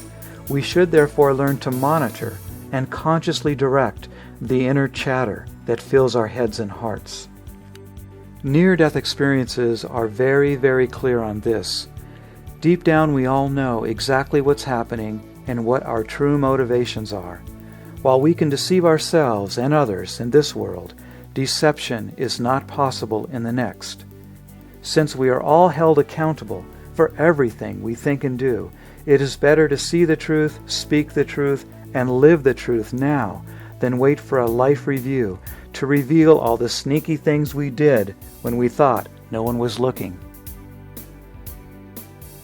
We should therefore learn to monitor and consciously direct the inner chatter that fills our heads and hearts. Near-death experiences are very, very clear on this. Deep down we all know exactly what's happening and what our true motivations are. While we can deceive ourselves and others in this world, deception is not possible in the next. Since we are all held accountable for everything we think and do, it is better to see the truth, speak the truth, and live the truth now than wait for a life review to reveal all the sneaky things we did when we thought no one was looking.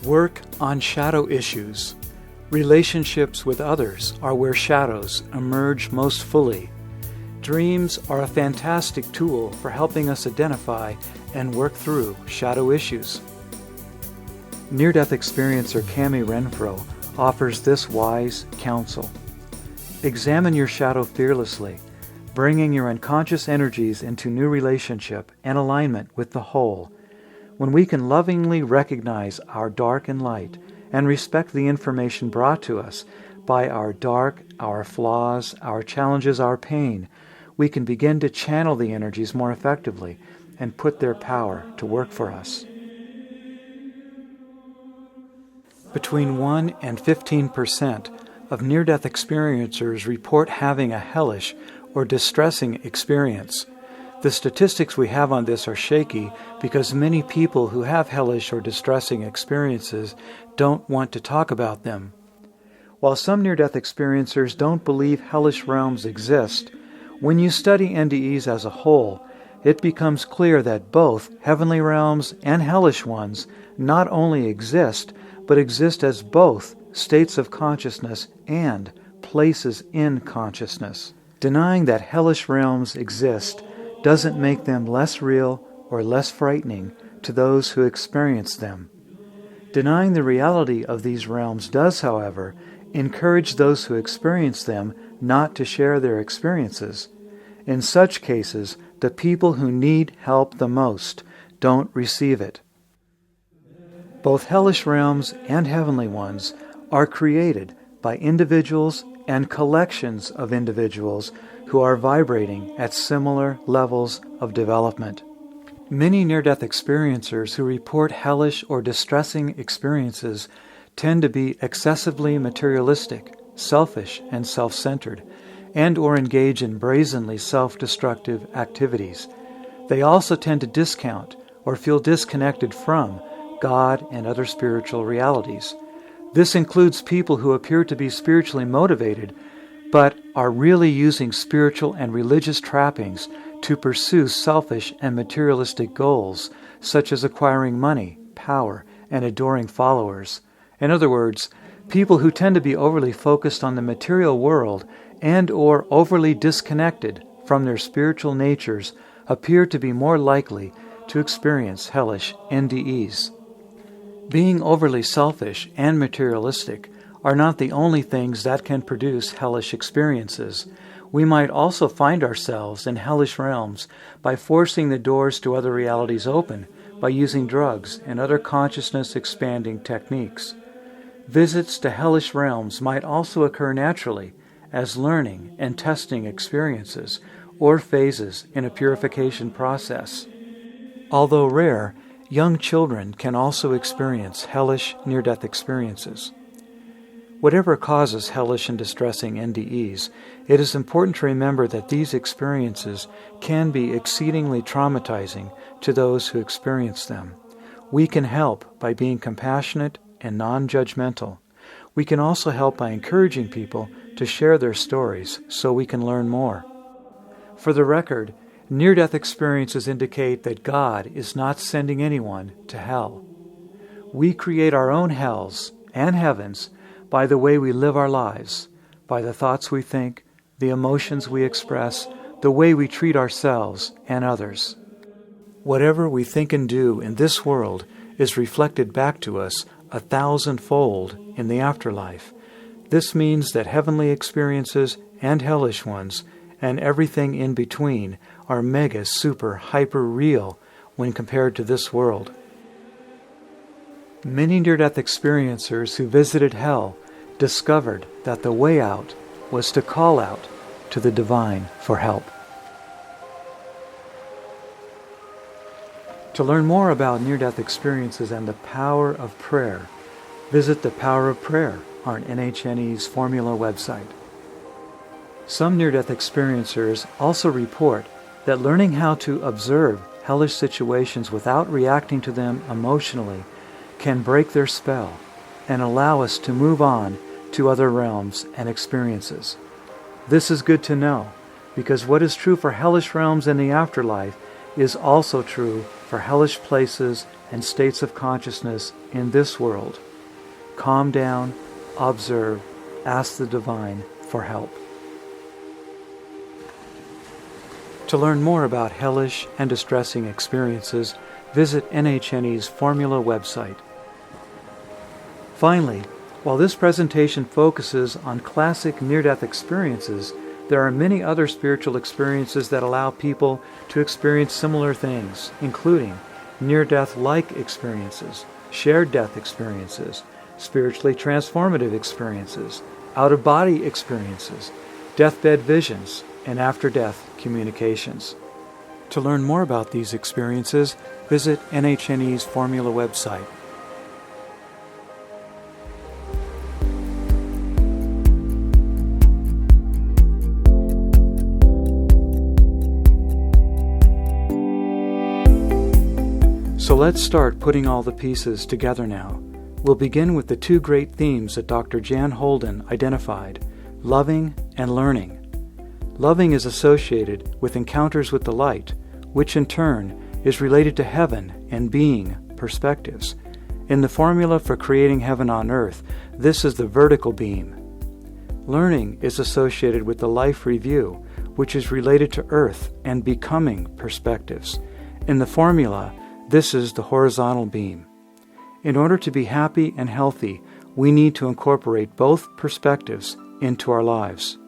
Work on shadow issues. Relationships with others are where shadows emerge most fully. Dreams are a fantastic tool for helping us identify and work through shadow issues. Near-death experiencer Cami Renfrow offers this wise counsel. Examine your shadow fearlessly, bringing your unconscious energies into new relationship and alignment with the whole. When we can lovingly recognize our dark and light and respect the information brought to us by our dark, our flaws, our challenges, our pain, we can begin to channel the energies more effectively and put their power to work for us. Between 1 and 15% of near-death experiencers report having a hellish or distressing experience. The statistics we have on this are shaky because many people who have hellish or distressing experiences don't want to talk about them. While some near-death experiencers don't believe hellish realms exist, when you study NDEs as a whole, it becomes clear that both heavenly realms and hellish ones not only exist, but exist as both states of consciousness and places in consciousness. Denying that hellish realms exist doesn't make them less real or less frightening to those who experience them. Denying the reality of these realms does, however, encourage those who experience them not to share their experiences. In such cases, the people who need help the most don't receive it. Both hellish realms and heavenly ones are created by individuals and collections of individuals who are vibrating at similar levels of development. Many near-death experiencers who report hellish or distressing experiences tend to be excessively materialistic, selfish, and self-centered, and or engage in brazenly self-destructive activities. They also tend to discount or feel disconnected from God and other spiritual realities. This includes people who appear to be spiritually motivated, but are really using spiritual and religious trappings to pursue selfish and materialistic goals, such as acquiring money, power, and adoring followers. In other words, people who tend to be overly focused on the material world and or overly disconnected from their spiritual natures appear to be more likely to experience hellish NDEs. Being overly selfish and materialistic are not the only things that can produce hellish experiences. We might also find ourselves in hellish realms by forcing the doors to other realities open by using drugs and other consciousness-expanding techniques. Visits to hellish realms might also occur naturally as learning and testing experiences or phases in a purification process. Although rare, young children can also experience hellish near-death experiences. Whatever causes hellish and distressing NDEs, it is important to remember that these experiences can be exceedingly traumatizing to those who experience them. We can help by being compassionate and non-judgmental. We can also help by encouraging people to share their stories so we can learn more. For the record, near-death experiences indicate that God is not sending anyone to hell. We create our own hells and heavens by the way we live our lives, by the thoughts we think, the emotions we express, the way we treat ourselves and others. Whatever we think and do in this world is reflected back to us 1,000-fold in the afterlife. This means that heavenly experiences and hellish ones and everything in between are mega, super, hyper real when compared to this world. Many near-death experiencers who visited hell discovered that the way out was to call out to the divine for help. To learn more about near-death experiences and the power of prayer, visit the Power of Prayer on NHNE's Formula website. Some near-death experiencers also report that learning how to observe hellish situations without reacting to them emotionally can break their spell and allow us to move on to other realms and experiences. This is good to know, because what is true for hellish realms in the afterlife is also true for hellish places and states of consciousness in this world. Calm down, observe, ask the divine for help. To learn more about hellish and distressing experiences, visit NHNE's Formula website. Finally, while this presentation focuses on classic near-death experiences, there are many other spiritual experiences that allow people to experience similar things, including near-death-like experiences, shared death experiences, spiritually transformative experiences, out-of-body experiences, deathbed visions, and after-death communications. To learn more about these experiences, visit NHNE's Formula website. So let's start putting all the pieces together now. We'll begin with the two great themes that Dr. Jan Holden identified, loving and learning. Loving is associated with encounters with the light, which in turn is related to heaven and being perspectives. In the formula for creating heaven on earth, this is the vertical beam. Learning is associated with the life review, which is related to earth and becoming perspectives. In the formula, this is the horizontal beam. In order to be happy and healthy, we need to incorporate both perspectives into our lives.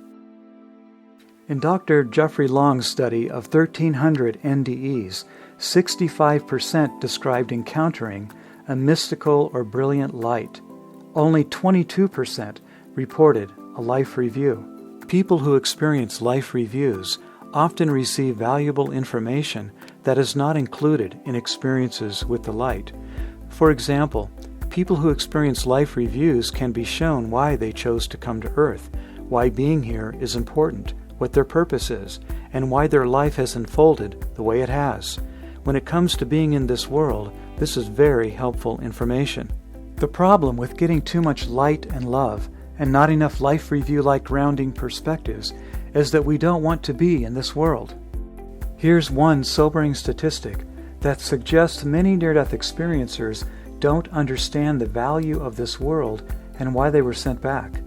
In Dr. Jeffrey Long's study of 1,300 NDEs, 65% described encountering a mystical or brilliant light. Only 22% reported a life review. People who experience life reviews often receive valuable information that is not included in experiences with the light. For example, people who experience life reviews can be shown why they chose to come to Earth, why being here is important, what their purpose is, and why their life has unfolded the way it has. When it comes to being in this world, this is very helpful information. The problem with getting too much light and love and not enough life review-like grounding perspectives is that we don't want to be in this world. Here's one sobering statistic that suggests many near-death experiencers don't understand the value of this world and why they were sent back.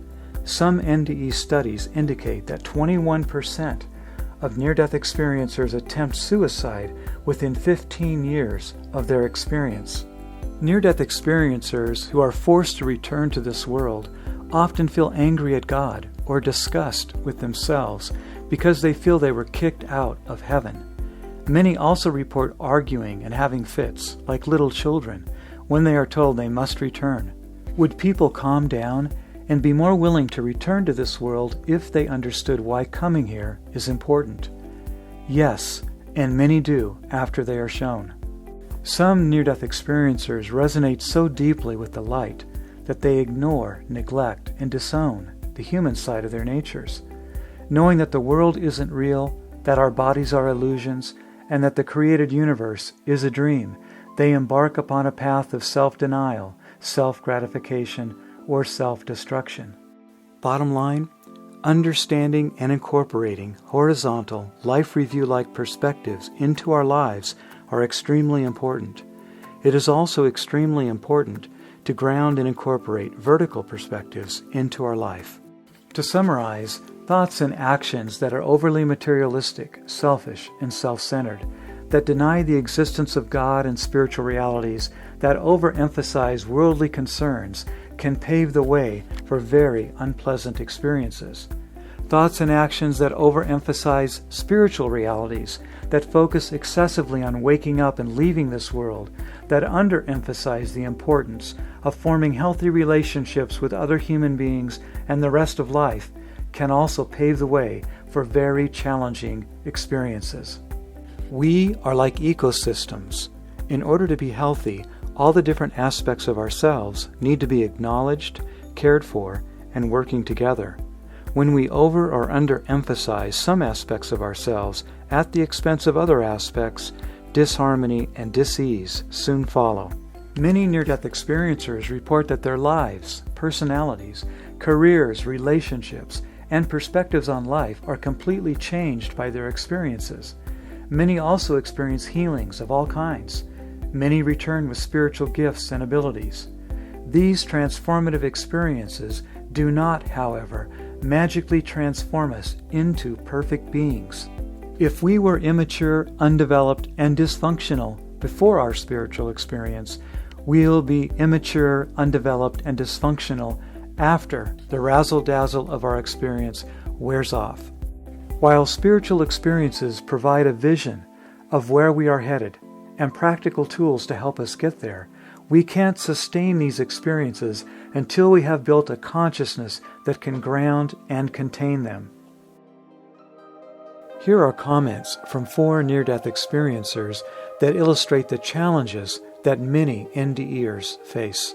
Some NDE studies indicate that 21% of near-death experiencers attempt suicide within 15 years of their experience. Near-death experiencers who are forced to return to this world often feel angry at God or disgust with themselves because they feel they were kicked out of heaven. Many also report arguing and having fits, like little children, when they are told they must return. Would people calm down and be more willing to return to this world if they understood why coming here is important? Yes, and many do after they are shown. Some near-death experiencers resonate so deeply with the light that they ignore, neglect, and disown the human side of their natures. Knowing that the world isn't real, that our bodies are illusions, and that the created universe is a dream, they embark upon a path of self-denial, self-gratification, or self-destruction. Bottom line, understanding and incorporating horizontal, life review-like perspectives into our lives are extremely important. It is also extremely important to ground and incorporate vertical perspectives into our life. To summarize, thoughts and actions that are overly materialistic, selfish, and self-centered, that deny the existence of God and spiritual realities, that overemphasize worldly concerns, can pave the way for very unpleasant experiences. Thoughts and actions that overemphasize spiritual realities, that focus excessively on waking up and leaving this world, that underemphasize the importance of forming healthy relationships with other human beings and the rest of life, can also pave the way for very challenging experiences. We are like ecosystems. In order to be healthy, all the different aspects of ourselves need to be acknowledged, cared for, and working together. When we over or underemphasize some aspects of ourselves at the expense of other aspects, disharmony and dis-ease soon follow. Many near-death experiencers report that their lives, personalities, careers, relationships, and perspectives on life are completely changed by their experiences. Many also experience healings of all kinds. Many return with spiritual gifts and abilities. These transformative experiences do not, however, magically transform us into perfect beings. If we were immature, undeveloped, and dysfunctional before our spiritual experience, we'll be immature, undeveloped, and dysfunctional after the razzle-dazzle of our experience wears off. While spiritual experiences provide a vision of where we are headed and practical tools to help us get there, We can't sustain these experiences until we have built a consciousness that can ground and contain them. Here are comments from 4 near-death experiencers that illustrate the challenges that many NDErs face.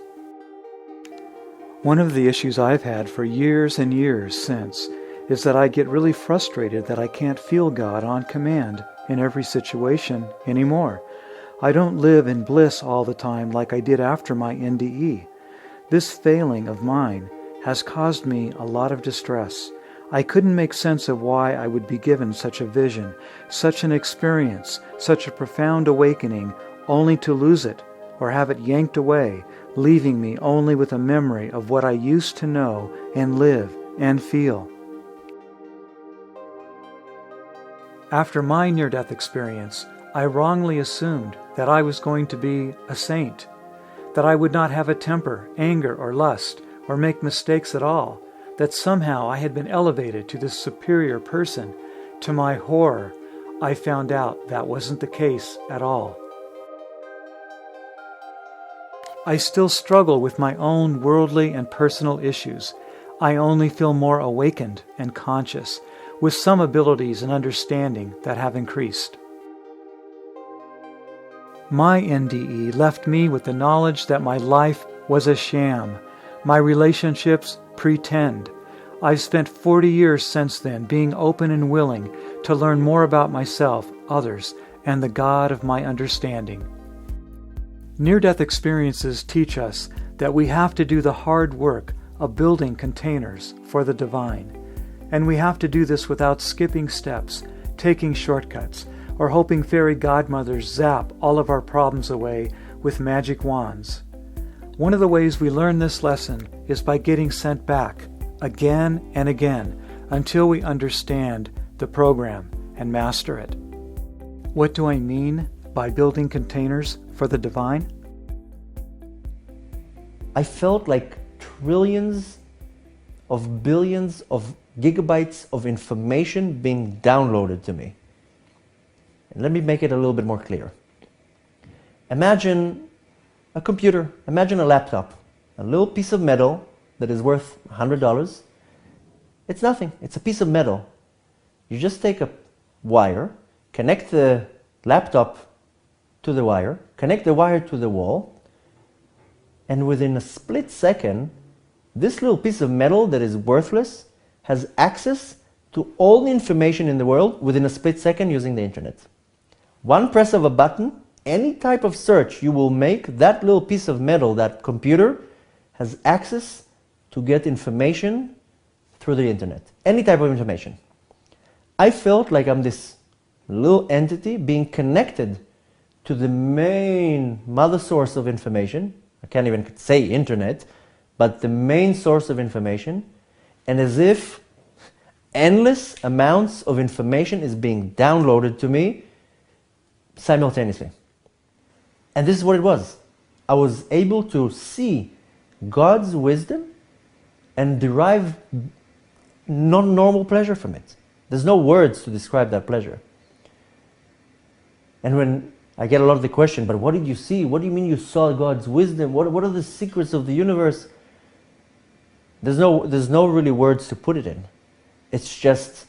One of the issues I've had for years and years since is that I get really frustrated that I can't feel God on command in every situation anymore. I don't live in bliss all the time like I did after my NDE. This failing of mine has caused me a lot of distress. I couldn't make sense of why I would be given such a vision, such an experience, such a profound awakening, only to lose it or have it yanked away, leaving me only with a memory of what I used to know and live and feel. After my near-death experience, I wrongly assumed that I was going to be a saint, that I would not have a temper, anger, or lust, or make mistakes at all, that somehow I had been elevated to this superior person. To my horror, I found out that wasn't the case at all. I still struggle with my own worldly and personal issues. I only feel more awakened and conscious, with some abilities and understanding that have increased. My NDE left me with the knowledge that my life was a sham. My relationships pretend. I've spent 40 years since then being open and willing to learn more about myself, others, and the God of my understanding. Near-death experiences teach us that we have to do the hard work of building containers for the divine. And we have to do this without skipping steps, taking shortcuts, or hoping fairy godmothers zap all of our problems away with magic wands. One of the ways we learn this lesson is by getting sent back again and again until we understand the program and master it. What do I mean by building containers for the divine? I felt like trillions of billions of gigabytes of information being downloaded to me. And let me make it a little bit more clear. Imagine a computer, imagine a laptop, a little piece of metal that is worth $100. It's nothing, it's a piece of metal. You just take a wire, connect the laptop to the wire, connect the wire to the wall, and within a split second, this little piece of metal that is worthless has access to all the information in the world within a split second using the internet. One press of a button, any type of search you will make, that little piece of metal, that computer, has access to get information through the internet. Any type of information. I felt like I'm this little entity being connected to the main mother source of information. I can't even say internet, but the main source of information, and as if endless amounts of information is being downloaded to me simultaneously. And this is what it was. I was able to see God's wisdom and derive non-normal pleasure from it. There's no words to describe that pleasure. And when I get a lot of the question, but what did you see? What do you mean you saw God's wisdom? What are the secrets of the universe? There's no really words to put it in. It's just,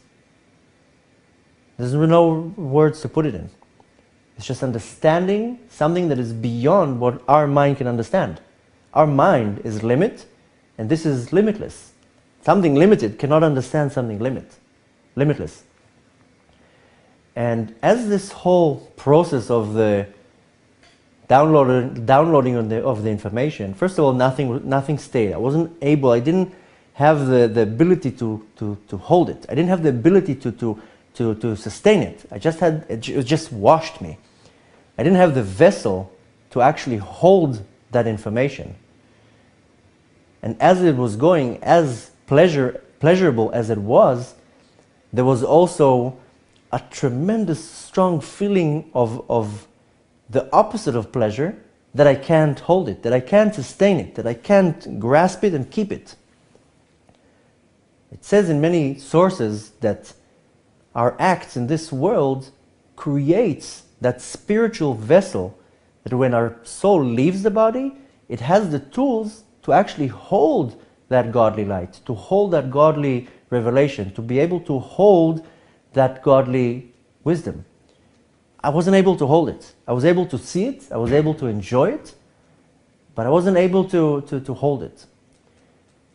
there's no words to put it in. It's just understanding something that is beyond what our mind can understand. Our mind is limit, and this is limitless. Something limited cannot understand something limitless. And as this whole process of the downloading of the information, first of all, nothing stayed. I didn't have the ability to hold it. I didn't have the ability to sustain it. It just washed me. I didn't have the vessel to actually hold that information. And as it was going, as pleasurable as it was, there was also a tremendous strong feeling of the opposite of pleasure, that I can't hold it, that I can't sustain it, that I can't grasp it and keep it. It says in many sources that our acts in this world creates that spiritual vessel that when our soul leaves the body, it has the tools to actually hold that godly light, to hold that godly revelation, to be able to hold that godly wisdom. I wasn't able to hold it. I was able to see it, I was able to enjoy it, but I wasn't able to hold it.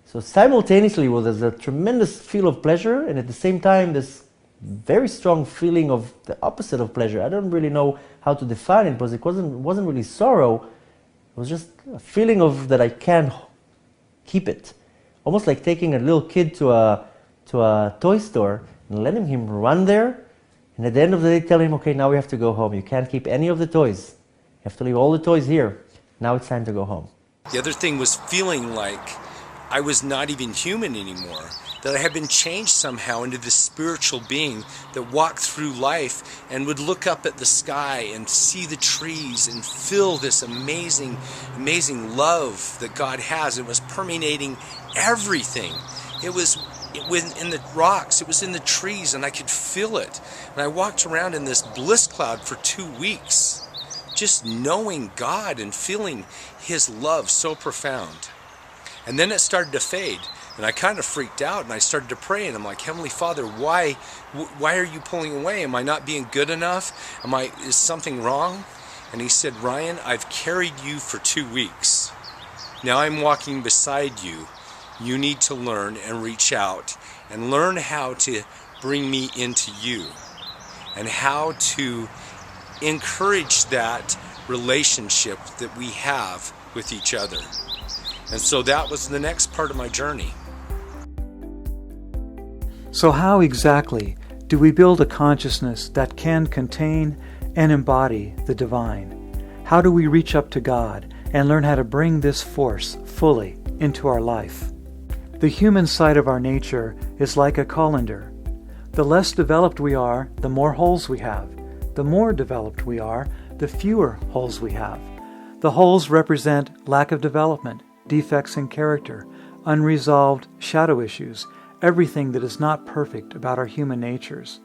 So simultaneously there's a tremendous feel of pleasure, and at the same time this very strong feeling of the opposite of pleasure. I don't really know how to define it, because it wasn't really sorrow. It was just a feeling of that I can't keep it. Almost like taking a little kid to a toy store and letting him run there, and at the end of the day telling him, okay, now we have to go home. You can't keep any of the toys. You have to leave all the toys here. Now it's time to go home. The other thing was feeling like I was not even human anymore, that I had been changed somehow into this spiritual being that walked through life and would look up at the sky and see the trees and feel this amazing, amazing love that God has. It was permeating everything. It was in the rocks, it was in the trees, and I could feel it. And I walked around in this bliss cloud for 2 weeks, just knowing God and feeling His love so profound. And then it started to fade, and I kind of freaked out, and I started to pray, and I'm like, Heavenly Father, why are you pulling away? Am I not being good enough? Is something wrong? And He said, Ryan, I've carried you for 2 weeks. Now I'm walking beside you. You need to learn and reach out and learn how to bring me into you and how to encourage that relationship that we have with each other. And so that was the next part of my journey. So how exactly do we build a consciousness that can contain and embody the divine? How do we reach up to God and learn how to bring this force fully into our life? The human side of our nature is like a colander. The less developed we are, the more holes we have. The more developed we are, the fewer holes we have. The holes represent lack of development, defects in character, unresolved shadow issues, everything that is not perfect about our human natures.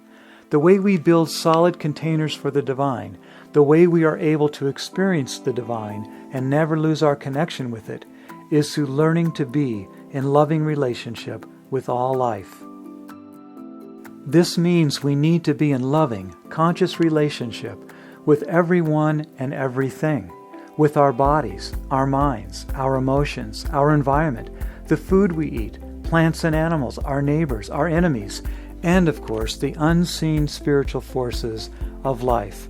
The way we build solid containers for the divine, the way we are able to experience the divine and never lose our connection with it, is through learning to be in loving relationship with all life. This means we need to be in loving, conscious relationship with everyone and everything, with our bodies, our minds, our emotions, our environment, the food we eat, plants and animals, our neighbors, our enemies, and of course the unseen spiritual forces of life.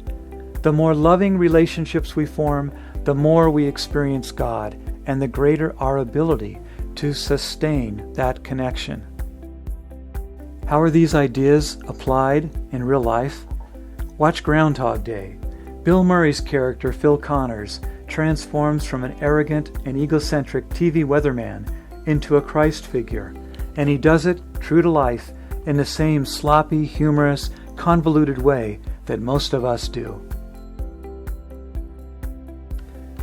The more loving relationships we form, the more we experience God, and the greater our ability to sustain that connection. How are these ideas applied in real life? Watch Groundhog Day. Bill Murray's character, Phil Connors, transforms from an arrogant and egocentric TV weatherman into a Christ figure, and he does it, true to life, in the same sloppy, humorous, convoluted way that most of us do.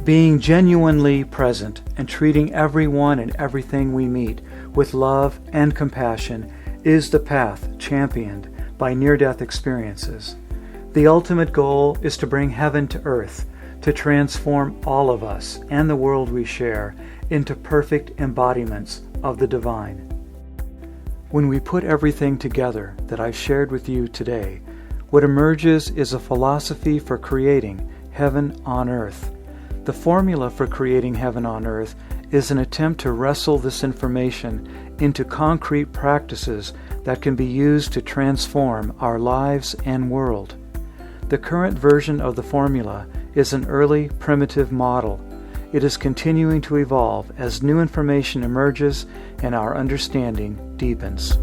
Being genuinely present and treating everyone and everything we meet with love and compassion is the path championed by near-death experiences. The ultimate goal is to bring heaven to earth, to transform all of us and the world we share into perfect embodiments of the divine. When we put everything together that I've shared with you today, what emerges is a philosophy for creating heaven on earth. The formula for creating heaven on earth is an attempt to wrestle this information into concrete practices that can be used to transform our lives and world. The current version of the formula is an early primitive model. It is continuing to evolve as new information emerges and our understanding deepens.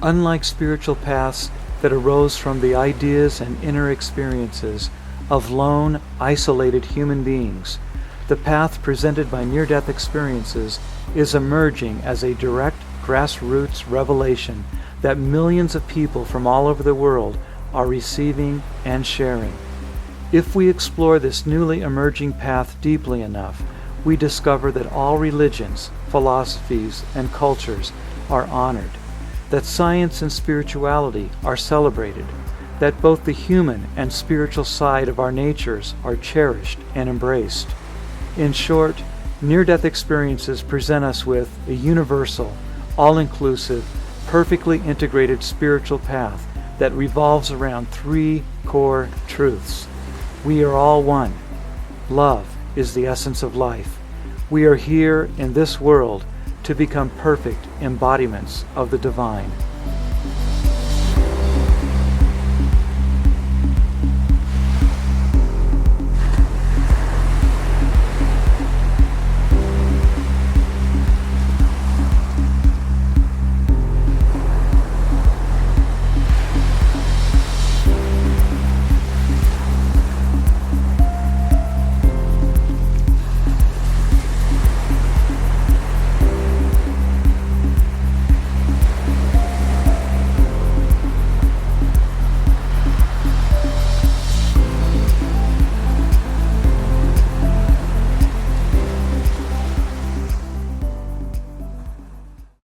Unlike spiritual paths that arose from the ideas and inner experiences of lone, isolated human beings, the path presented by near-death experiences is emerging as a direct grassroots revelation that millions of people from all over the world are receiving and sharing. If we explore this newly emerging path deeply enough, we discover that all religions, philosophies, and cultures are honored, that science and spirituality are celebrated, that both the human and spiritual side of our natures are cherished and embraced. In short, near-death experiences present us with a universal, all-inclusive, perfectly integrated spiritual path that revolves around three core truths. We are all one. Love is the essence of life. We are here in this world to become perfect embodiments of the divine.